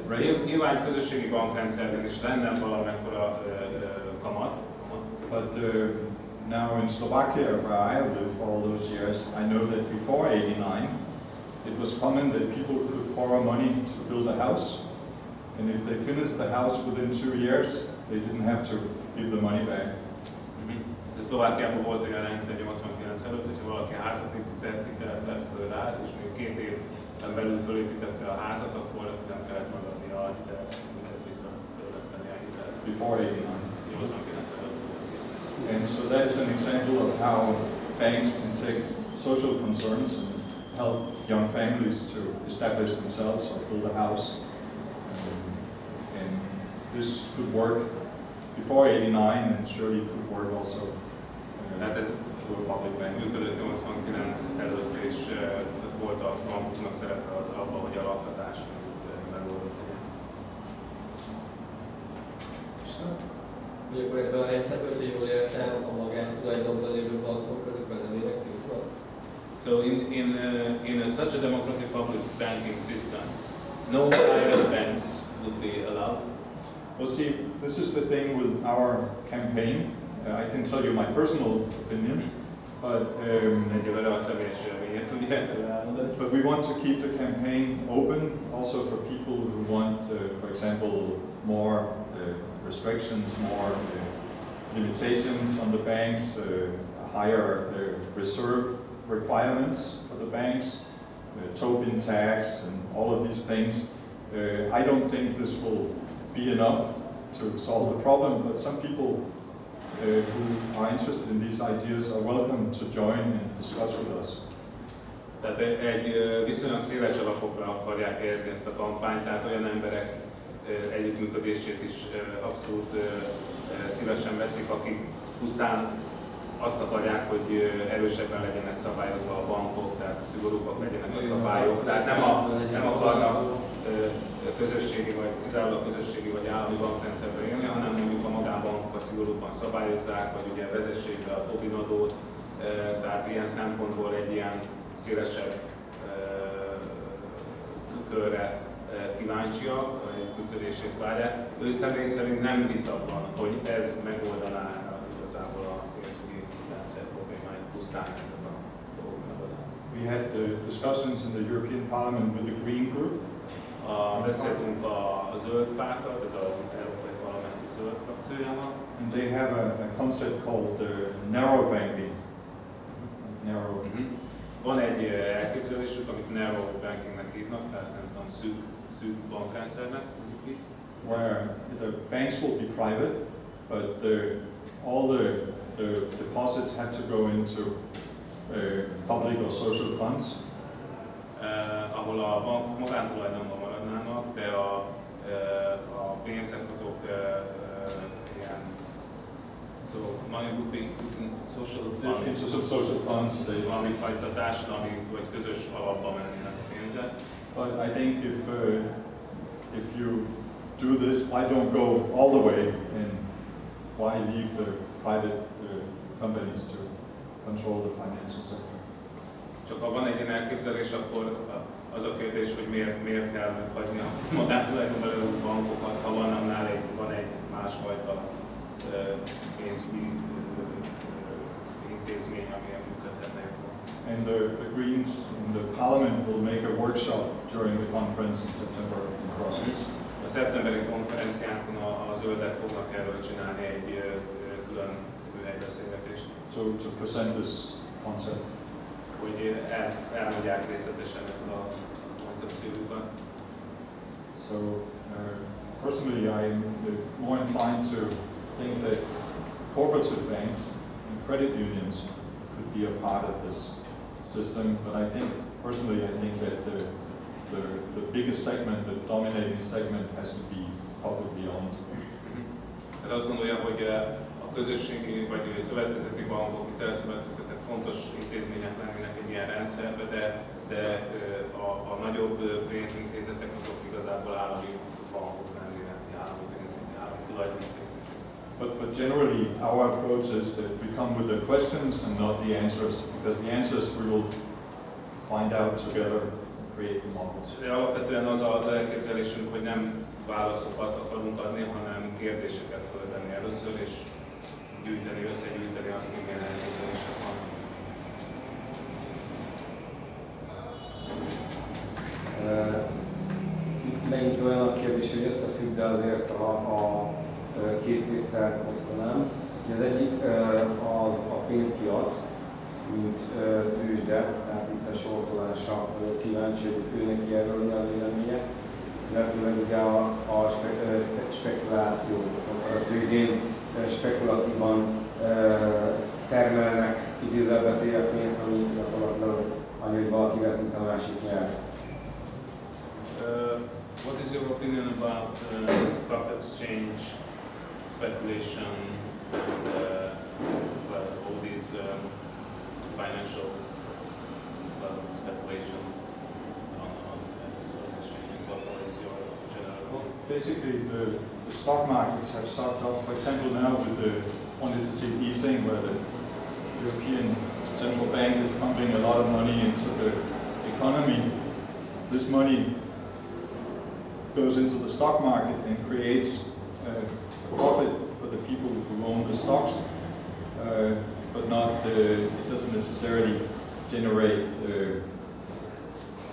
Speaker 1: rate.
Speaker 2: Nyilván közösségi bankrendszerben is lenne valamekkora kamat.
Speaker 1: But now in Slovakia, where I have lived for all those years, I know that before '89, it was common that people could borrow money to build a house, and if they finished the house within 2 years, they didn't have to give the money back.
Speaker 2: De Szlovákiában volt olyan rendszer 89 előtt, hogyha valaki házat épített, hitelet vett föl rá, és még 2 évben belül fölépítette a házat, akkor nem kellett megadni a hitelt, mindent visszatörleszteni a hitelt.
Speaker 1: Before '89.
Speaker 2: 89 előtt volt ilyen.
Speaker 1: And so that is an example of how banks can take social concerns and help young families to establish themselves or build a house. And this could work before '89 and surely could work also
Speaker 2: Tehát ez
Speaker 1: through a public bank.
Speaker 2: működött 89 előtt, és volt a bankoknak szerepe az abban, hogy a lakhatás megoldott.
Speaker 4: Hogy akkor ebben a rendszerben, hogy jól értem, a magántulajdonban lévő bankok, azok lennének tiltva?
Speaker 2: So in such a democratic public banking system, no private banks would be allowed.
Speaker 1: Well, see, this is the thing with our campaign. I can tell you my personal opinion, but but we want to keep the campaign open also for people who want, for example, more restrictions, more limitations on the banks, higher reserve requirements for the banks, Tobin tax, and all of these things. I don't think this will be enough to solve the problem, but some people who are interested in these ideas are welcome to join and discuss with us.
Speaker 2: Tehát egy viszonylag széles alapokra akarják helyezni ezt a kampányt, tehát olyan emberek együttműködését is abszolút szívesen veszik, akik pusztán azt akarják, hogy erősebben legyenek szabályozva a bankok, tehát szigorúbbak legyenek a szabályok, tehát nem akarnak közösségi vagy kizárólag közösségi vagy állami bankrendszerben élni, hanem mondjuk a magánbankokat szigorúbban szabályozzák, vagy ugye vezessék be a Tobin adót, tehát ilyen szempontból egy ilyen szélesebb körre kíváncsiak, a működését várják. Ő személy szerint nem hisz abban, hogy ez megoldaná igazából a pénzügyi rendszer problémáit, pusztán ez a dolog megoldaná.
Speaker 1: We had discussions in the European Parliament with the Green Group.
Speaker 2: Beszéltünk a zöld párttal, tehát az Európai Parlament zöld frakciójával.
Speaker 1: And they have a concept called narrow banking. Narrow.
Speaker 2: Van egy elképzelésük, amit narrow bankingnek hívnak, tehát nem tudom, szűk bankrendszernek.
Speaker 1: Where the banks will be private, but all the deposits have to go into public or social funds.
Speaker 2: Ahol a bankok magántulajdonban maradnának, de a pénzek azok ilyen, so money would be in social funds.
Speaker 1: Into some social funds.
Speaker 2: Valami fajta társadalmi vagy közös alapba mennének a pénzek.
Speaker 1: But I think if you do this, why don't go all the way and why leave the private companies to control the financial sector?
Speaker 2: Csak ha van egy ilyen elképzelés, akkor az a kérdés, hogy miért kell meghagyni a magántulajdonban levő bankokat, ha van egy másfajta pénzügyi intézmény, amilyen működhetne.
Speaker 1: And the Greens in the Parliament will make a workshop during the conference in September in Brussels.
Speaker 2: A szeptemberi konferenciánkon a zöldek fognak erről csinálni egy külön műhelybeszélgetést.
Speaker 1: To present this concept.
Speaker 2: Hogy elmondják részletesen ezt a koncepciójukat.
Speaker 1: So personally, I'm more inclined to think that cooperative banks and credit unions could be a part of this system, but I think that the biggest segment, the dominating segment, has to be publicly owned.
Speaker 2: Tehát azt gondolja, hogy a közösségi vagy szövetkezeti bankok, hitelszövetkezetek fontos intézmények lennének egy ilyen rendszerbe, de a nagyobb pénzintézetek azok igazából állami bankok lennének, állami tulajdonú pénzintézetek.
Speaker 1: But generally, our approach is that we come with the questions and not the answers, because the answers we will find out together and create the models.
Speaker 2: De alapvetően az elképzelésünk, hogy nem válaszokat akarunk adni, hanem kérdéseket föltenni először, és összegyűjteni azt, hogy milyen elképzelések van.
Speaker 3: Megint olyan a kérdés, hogy összefügg, de azért a két résszel osztanám. Az egyik az a pénzpiac, mint tőzsde, tehát itt a sortolásra kíváncsi, hogy ő neki erről mi a véleménye. Illetőleg ugye a spekuláció, a tőzsdén spekulatívan termelnek idézőjelbe téve pénzt, ami gyakorlatilag annyi, hogy valaki veszít, a másik nyer.
Speaker 2: What is your opinion about stock exchange speculation and all these financial speculation on the stock exchange? What is your general?
Speaker 1: Basically, the stock markets have sucked up, for example, now with the quantitative easing, where the European Central Bank is pumping a lot of money into the economy. This money goes into the stock market and creates a profit for the people who own the stocks, but it doesn't necessarily generate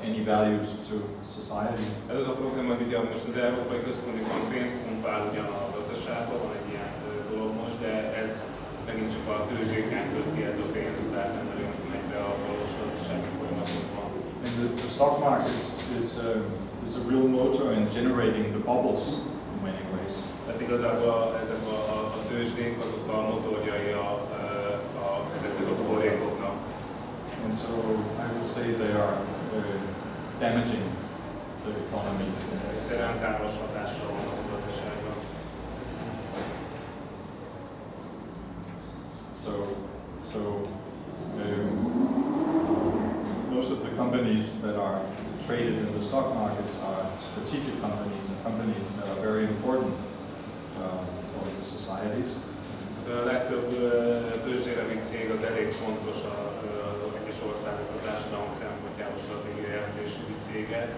Speaker 1: any values to society.
Speaker 2: Ez az a probléma, hogy ugye most az Európai Központi Bank pénzt pumpál ugyan a gazdaságban, van egy ilyen dolog most, de ez megint csak a tőzsdéken köt ki ez a pénz, tehát nem nagyon megy be a valós gazdasági folyamatokban.
Speaker 1: And the stock market is a real motor in generating the bubbles in many ways.
Speaker 2: Tehát igazából ezek a tőzsdék azok a motorjai ezeknek a buborékoknak.
Speaker 1: And so I would say they are damaging the economy.
Speaker 2: Egyszerűen káros hatással vannak a gazdaságban.
Speaker 1: Most of the companies that are traded in the stock markets are strategic companies and companies that are very important for the societies.
Speaker 2: A legtöbb tőzsdére vitt cég az elég fontos az egyes országok a társadalom szempontjából stratégiai jelentőségű cégek,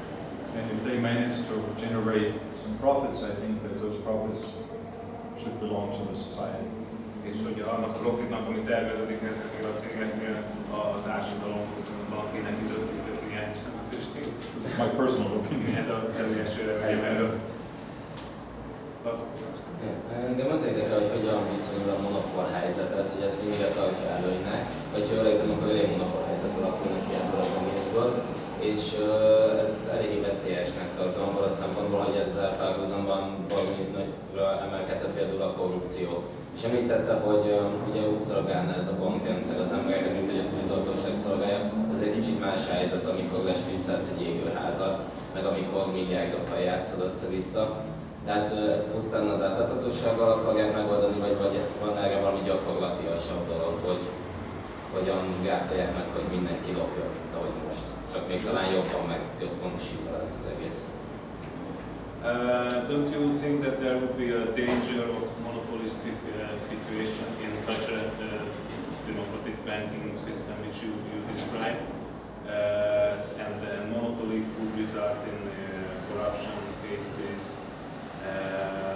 Speaker 1: And if they manage to generate some profits, I think that those profits should belong to the society.
Speaker 2: És hogy annak profitnak, ami termelődik ezeknél a cégeknél, a társadalomban kéne kitöltenie, és nem a tőzsdén.
Speaker 1: This is my personal opinion.
Speaker 2: Ez a személyes véleményem erről.
Speaker 5: Engem az érdekel, hogy hogyan viszonyul a monopól helyzethez, hogy ezt mindig tartja előnynek, vagy ha jól értem, akkor elég monopól helyzet alakulnak ki ebből az egészből, és ezt eléggé veszélyesnek tartom abban a szempontból, hogy ezzel párhuzamban valami nagyra emelkedett például a korrupció. És említette, hogy ugye úgy szolgálna ez a bankrendszer az embereket, mint hogy a tűzoltóság szolgálja. Ez egy kicsit más helyzet, amikor lespiccelsz egy égőházat, meg amikor milliárdokkal játszod össze-vissza. Tehát ezt pusztán az átláthatósággal akarják megoldani, vagy van erre valami gyakorlatiasabb dolog, hogy hogyan gátolják meg, hogy mindenki lopja, mint ahogy most. Csak még talán jobban meg központosítva lesz az egész.
Speaker 2: Don't you think that there would be a danger of monopolistic situation in such a democratic banking system which you described? And the monopoly could result in corruption cases.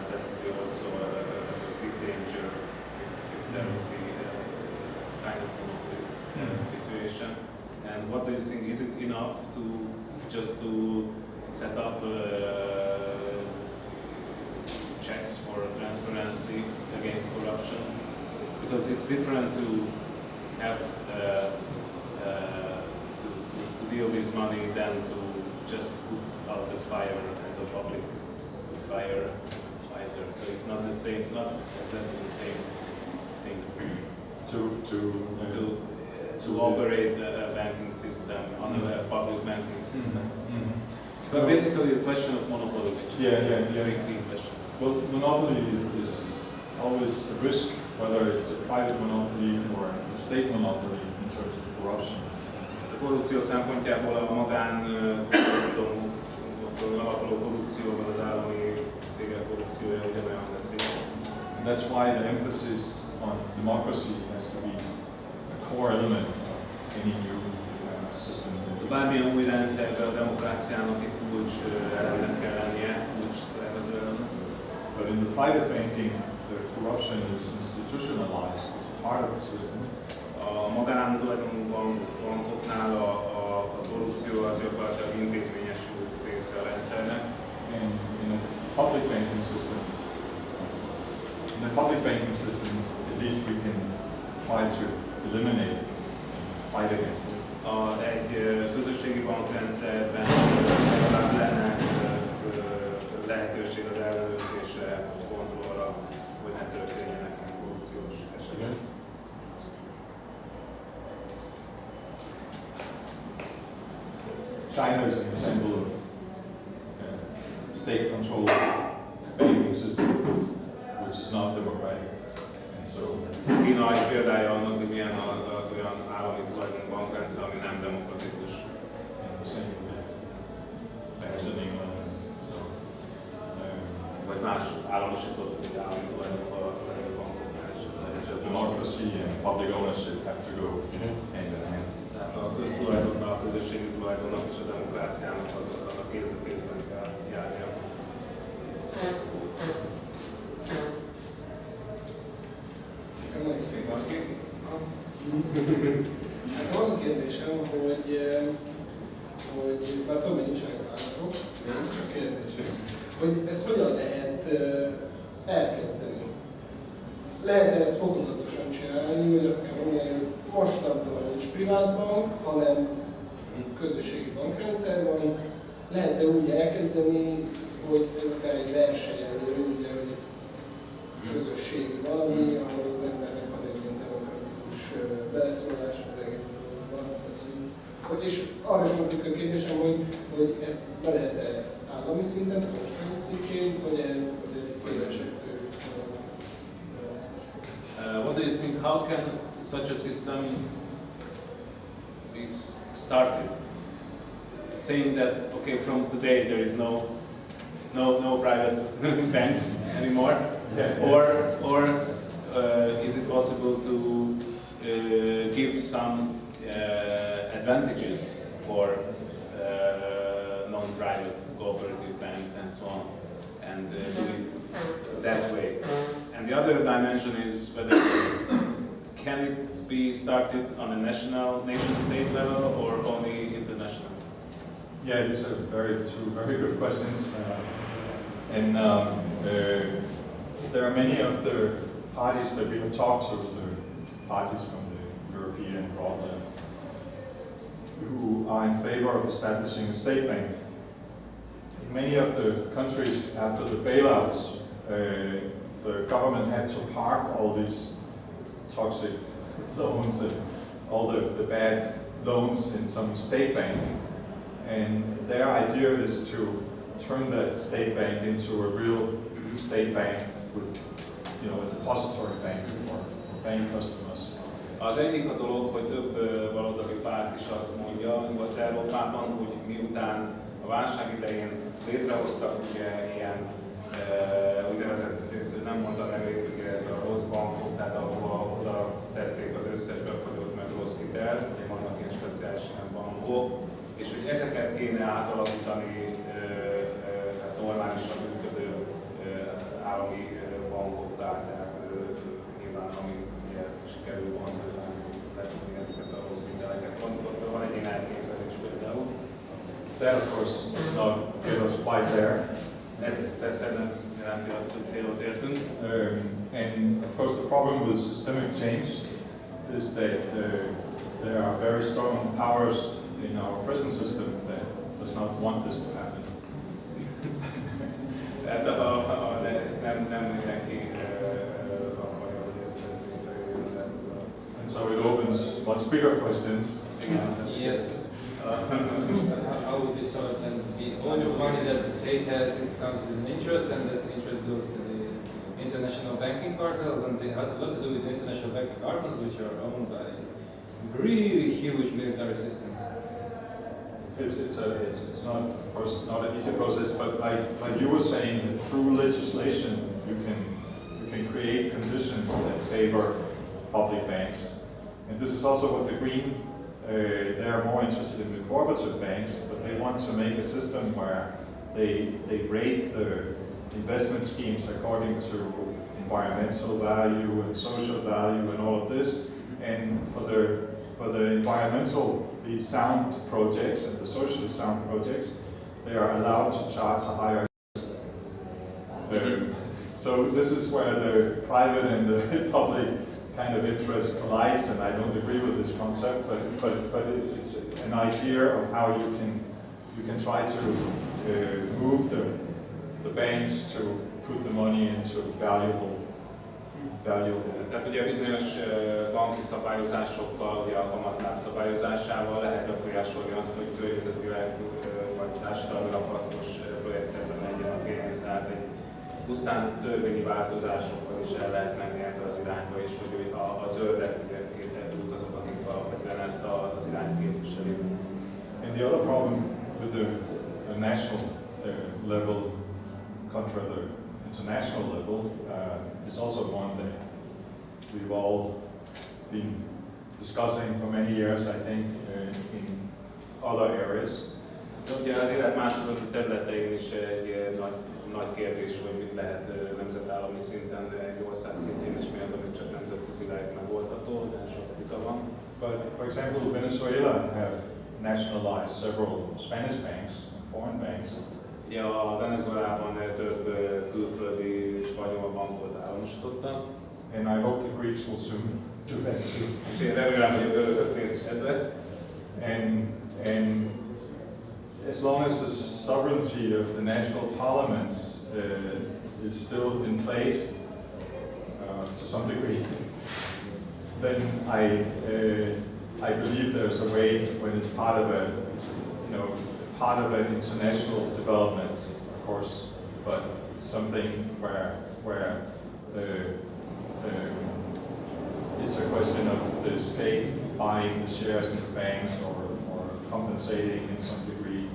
Speaker 2: That would be also a big danger if there would be a kind of monopoly situation. And what do you think? Is it enough to just to set up checks for transparency against corruption? Because it's different to have to deal with money than to just put out the fire as a public firefighter. So it's not the same, not exactly the same thing. To operate a banking system, on a public banking system. But basically the question of monopoly, which is a very key question.
Speaker 1: Well, monopoly is always a risk, whether it's a private monopoly or a state monopoly in terms of corruption.
Speaker 2: A korrupció szempontjából a alapuló korrupcióban az állami cégek korrupciója ugyanolyan veszélyes.
Speaker 1: That's why the emphasis on democracy has to be a core element of any new system.
Speaker 2: Bármilyen új rendszerben a demokráciának egy kulcs elemnek kell lennie, kulcs szervező elemnek.
Speaker 1: But in the private banking, the corruption is institutionalized as part of the system.
Speaker 2: A magántulajdonú bankoknál a korrupció az gyakorlatilag intézményesült része a rendszernek.
Speaker 1: And in a public banking system, at least we can try to eliminate and fight against it.
Speaker 2: Egy közösségi bankrendszerben legalább lenne lehetőség az ellenőrzésre, kontrollra, hogy ne történjenek korrupciós esetek.
Speaker 1: China is an example of state-controlled banking system, which is not democratic. And so,
Speaker 2: Kína egy példája annak, hogy milyen olyan állami tulajdonú bankrendszer, ami nem demokratikus. Vagy más államosított, hogy állami tulajdonú bankoknál is az helyzet.
Speaker 1: Democracy and public ownership have to go hand in hand.
Speaker 2: Tehát a köztulajdonnal, a közösségi tulajdonnak és a demokráciának az a kéz a kézben kell járnia.
Speaker 6: Nekem az a kérdésem, hogy már tudom, hogy nincsenek válaszok, csak kérdések, hogy ezt hogyan lehet elkezdeni? Lehet ezt fokozatosan csinálni, hogy azt kell mondani, hogy mostantól nincs privátbank, hanem közösségi bankrendszer van. Lehet-e úgy elkezdeni, hogy ez akár egy versenyelő, ugye, hogy közösségi valami, ahol az embernek van egy ilyen demokratikus beleszólás az egész dologban. És arra is van a kérdésem, hogy ezt be lehet-e állami szinten, vagy országos szintjén, vagy ez egy szélesebb
Speaker 2: What do you think? How can such a system be started? Saying that, okay, from today there is no private banks anymore, or is it possible to give some advantages for non-private and so on, and do it that way. And the other dimension is whether can it be started on a nation-state level or only international?
Speaker 1: Yeah, these are two very good questions. There are many of the parties that we have talked to, the parties from the European broad left, who are in favor of establishing a state bank. In many of the countries after the bailouts, the government had to park all these toxic loans and all the bad loans in some state bank. And their idea is to turn that state bank into a real state bank with, a depository bank for bank customers.
Speaker 2: Az egyik a dolog, hogy több baloldali párt is azt mondja Nyugat-Európában, hogy miután a válság idején létrehoztak ugye ilyen úgynevezett, nem mondta nevét, ugye ez a rossz bankok, tehát ahol oda tették az összes befagyott meg rossz hitelt, ugye vannak ilyen speciális ilyen bankok, és hogy ezeket kéne átalakítani normálisan működő állami bankoktá, tehát nyilván amint ugye sikerül konszolidálni, letudni ezeket a rossz hiteleket. Van egy ilyen elképzelés például.
Speaker 1: That of course does not get us quite there.
Speaker 2: Ez persze nem jelenti azt, hogy célhoz értünk.
Speaker 1: And of course the problem with systemic change is that there are very strong powers in our present system that does not want this to happen.
Speaker 2: Tehát ezt nem mindenki akarja, hogy ezt létrejön.
Speaker 1: And so it opens much bigger questions.
Speaker 4: Yes. How would this sort and all the money that the state has, it comes with an interest, and that interest goes to the international banking cartels, and they have what to do with the international banking cartels, which are owned by really huge military systems.
Speaker 1: It's not, of course, not an easy process, but like you were saying, that through legislation you can create conditions that favor public banks, and this is also what the Green. They are more interested in the cooperative banks, but they want to make a system where they rate the investment schemes according to environmental value and social value and all of this. And for the environmentally sound projects and the socially sound projects, they are allowed to charge a higher interest. So this is where the private and the public kind of interest collides, and I don't agree with this concept, but it's an idea of how you can try to move the banks to put the money into valuable.
Speaker 2: Tehát ugye bizonyos banki szabályozásokkal, ugye a kamatláb szabályozásával lehet befolyásolni azt, hogy környezetileg vagy társadalmilag hasznos projektekben menjen a pénz. Tehát egy pusztán törvényi változásokkal is el lehet menni ebbe az irányba, és hogy a zöldek ugye azok, akik alapvetően ezt az irányt képviselik.
Speaker 1: And the other problem with the national level contra the international level is also one that we've all been discussing for many years, I think, in other areas.
Speaker 2: Ugye az élet második területein is egy nagy kérdés, hogy mit lehet nemzetállami szinten, egy ország szintjén, és mi az, amit csak nemzetközileg megoldható, ezen sok vita van.
Speaker 1: But for example, Venezuela have nationalized several Spanish banks, foreign banks.
Speaker 2: Ugye a Venezuelában több külföldi spanyol bankot államosítottak.
Speaker 1: And I hope the Greeks will soon do that too.
Speaker 2: És én remélem, hogy a görögöknél is ez lesz.
Speaker 1: And as long as the sovereignty of the national parliaments is still in place to some degree, then I believe there's a way when it's part of an international development, of course, but something where it's a question of the state buying the shares in the banks or compensating in some degree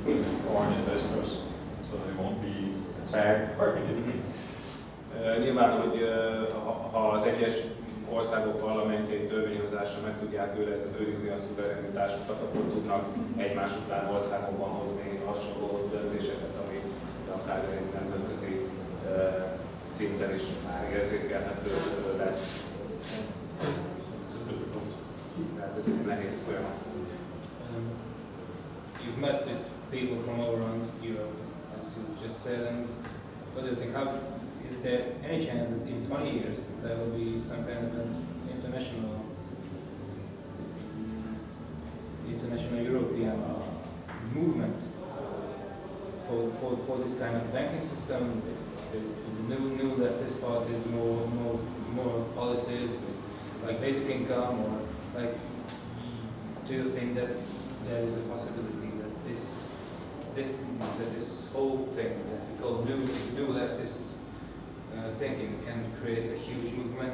Speaker 1: foreign investors so they won't be attacked or anything.
Speaker 2: Nyilván, hogy ha az egyes országok parlamentjei törvényhozásra meg tudják őrizni a szuverenitásukat, akkor tudnak egymás után országokban hozni hasonló döntéseket, ami akár egy nemzetközi szinten is már érzékelhető lesz. Tehát ez egy nehéz folyamat.
Speaker 4: You've met with people from all around Europe, as you just said, and what do you think? Is there any chance that in 20 years there will be some kind of an international European movement for this kind of banking system, with new leftist parties, more policies like basic income, or like, do you think that there is a possibility that this whole thing that we call new leftist thinking can create a huge movement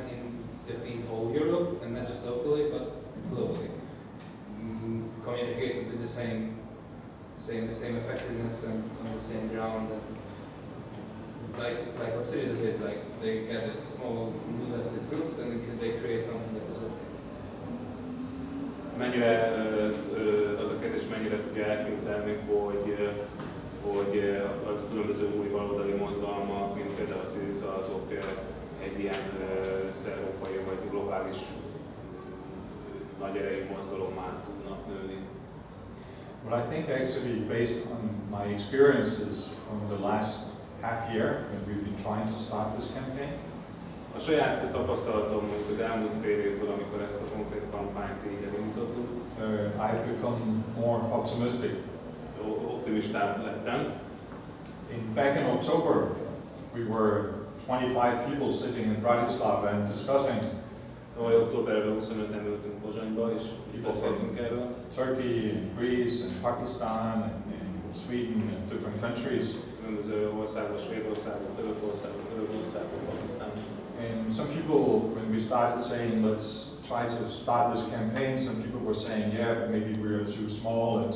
Speaker 4: in whole Europe, and not just locally but globally, communicated with the same effectiveness and on the same ground, and like what cities did, like they get a small new leftist groups and they create something that is okay.
Speaker 2: Mennyire, az a kérdés, mennyire tudja elképzelni, hogy az különböző új baloldali mozgalmak, mint például a szíza, azok egy ilyen európai vagy globális nagy erejű mozgalommá tudnak nőni.
Speaker 1: Well, I think actually, based on my experiences from the last half year, when we've been trying to start this campaign,
Speaker 2: a saját tapasztalatom az elmúlt fél évből, amikor ezt a konkrét kampányt így elindítottuk,
Speaker 1: I've become more optimistic.
Speaker 2: Optimistább lettem.
Speaker 1: Back in October, we were 25 people sitting in Bratislava and discussing.
Speaker 2: Tavaly októberben 25-en ültünk Pozsonyba, és beszéltünk erről.
Speaker 1: Turkey and Greece and Pakistan and Sweden and different countries.
Speaker 2: Különböző országok, Svédországok, Törökországok, Pakisztán.
Speaker 1: And some people, when we started saying, let's try to start this campaign, some people were saying, yeah, but maybe we're too small and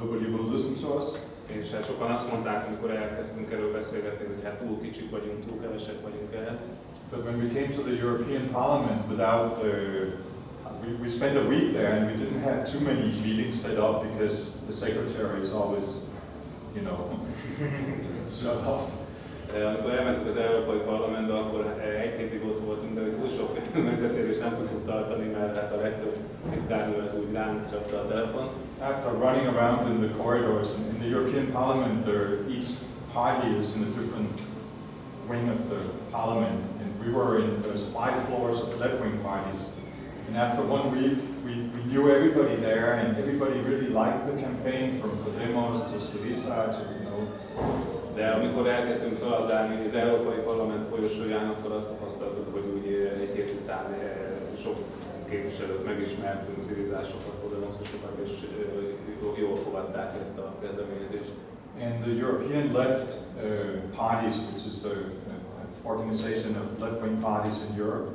Speaker 1: nobody will listen to us.
Speaker 2: És sokan azt mondták, amikor elkezdtünk erről beszélgetni, hogy hát túl kicsik vagyunk, túl kevesek vagyunk ehhez.
Speaker 1: But when we came to the European Parliament without, we spent a week there and we didn't have too many meetings set up because the secretary is always, you know, shut off.
Speaker 2: Amikor elmentünk az Európai Parlamentbe, akkor egy hétig ott voltunk, de túl sok megbeszélést nem tudtunk tartani, mert hát a legtöbb titkárnő az úgy ránk csapta a telefon.
Speaker 1: After running around in the corridors in the European Parliament, each party is in a different wing of the Parliament, and there's 5 floors of left-wing parties. And after 1 week, we knew everybody there, and everybody really liked the campaign, from Podemos to Syriza to, you know.
Speaker 2: De amikor elkezdtünk szaladgálni az Európai Parlament folyosóján, akkor azt tapasztaltuk, hogy úgy egy hét után sok képviselőt megismertünk, szirizásokat, podemoszosokat, és jól fogadták ezt a kezdeményezést.
Speaker 1: And the European left parties, which is the organization of left-wing parties in Europe,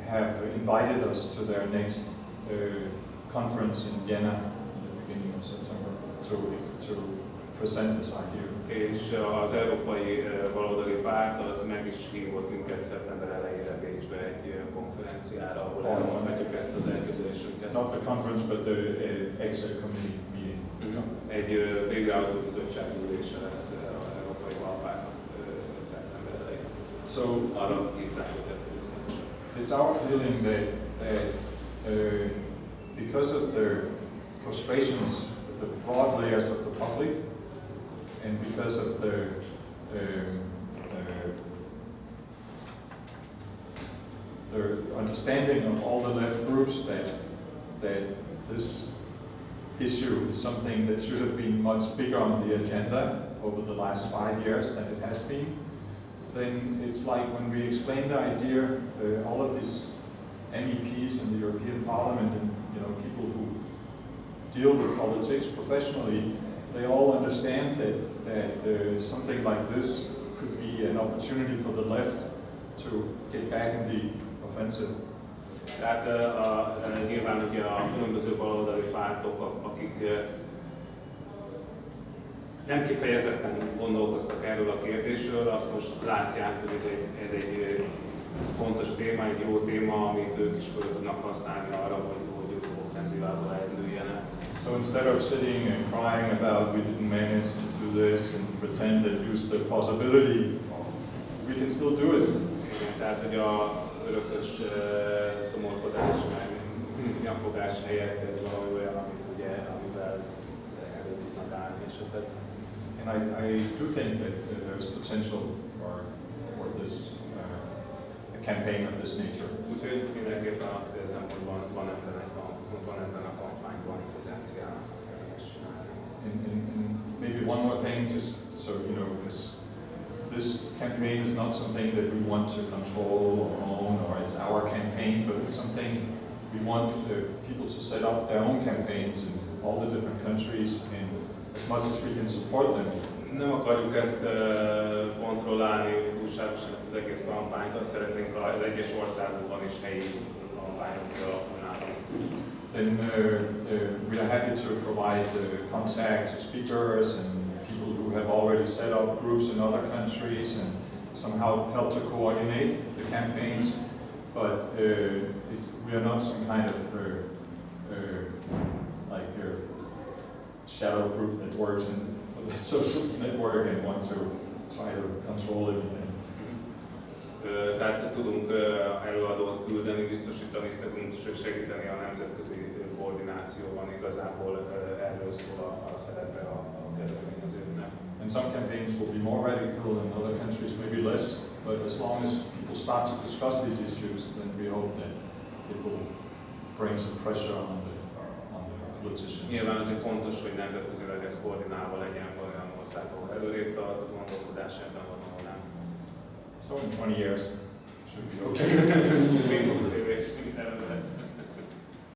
Speaker 1: have invited us to their next conference in Vienna in the beginning of September to present this idea.
Speaker 2: És az Európai Baloldali Párt az meg is hívott minket szeptember elejére Bécsbe egy konferenciára, ahol elmondhatjuk ezt az elképzelésünket.
Speaker 1: Not the conference, but the exit committee meeting.
Speaker 2: Egy végrehajtó bizottsági ülése lesz az Európai Baloldalpártnak szeptember elején.
Speaker 1: So
Speaker 2: arra hívták őket főzményesen.
Speaker 1: It's our feeling that because of the frustrations with the broad layers of the public, and because of the understanding of all the left groups that this issue is something that should have been much bigger on the agenda over the last 5 years than it has been, then it's like when we explain the idea, all of these MEPs in the European Parliament and people who deal with politics professionally, they all understand that something like this could be an opportunity for the left to get back in the offensive.
Speaker 2: Tehát nyilván ugye a különböző baloldali pártok, akik nem kifejezetten gondolkoztak erről a kérdésről, azt most látják, hogy ez egy fontos téma, egy jó téma, amit ők is fel tudnak használni arra, hogy offenzívával elinduljanak.
Speaker 1: So instead of sitting and crying about we didn't manage to do this and pretend that use the possibility, we can still do it.
Speaker 2: Igen, tehát, hogy a örökös szomorkodás, meg nyafogás helyett ez valami olyan, amit ugye, amivel elő tudnak állni esetleg.
Speaker 1: And I do think that there's potential for this a campaign of this nature.
Speaker 2: Úgyhogy mindenképpen azt érzem, hogy van ebben a kampányban potenciál ezt csinálni.
Speaker 1: And maybe one more thing, just so you know, because this campaign is not something that we want to control or own, or it's our campaign, but it's something we want people to set up their own campaigns in all the different countries, and as much as we can support them.
Speaker 2: Nem akarjuk ezt kontrollálni túlságosan, ezt az egész kampányt, azt szeretnénk, ha az egyes országokban is helyi kampányok kialakulnának.
Speaker 1: Then we are happy to provide contact to speakers and people who have already set up groups in other countries and somehow help to coordinate the campaigns. But we are not some kind of shadow group that works in the social network and want to try to control everything.
Speaker 2: Tehát tudunk előadót küldeni, biztosítani, tudunk segíteni a nemzetközi koordinációban, igazából erről szól a szerepe a kezdeményezőknek.
Speaker 1: And some campaigns will be more radical and other countries maybe less, but as long as people start to discuss these issues, then we hope that it will bring some pressure on the politicians.
Speaker 2: Nyilván azért fontos, hogy nemzetközileg ez koordinálva legyen, olyan országok előrébb tart a gondolkodás ebben van, ahol nem.
Speaker 1: So in 20 years, should be okay.
Speaker 2: Még 20 év és minden lesz.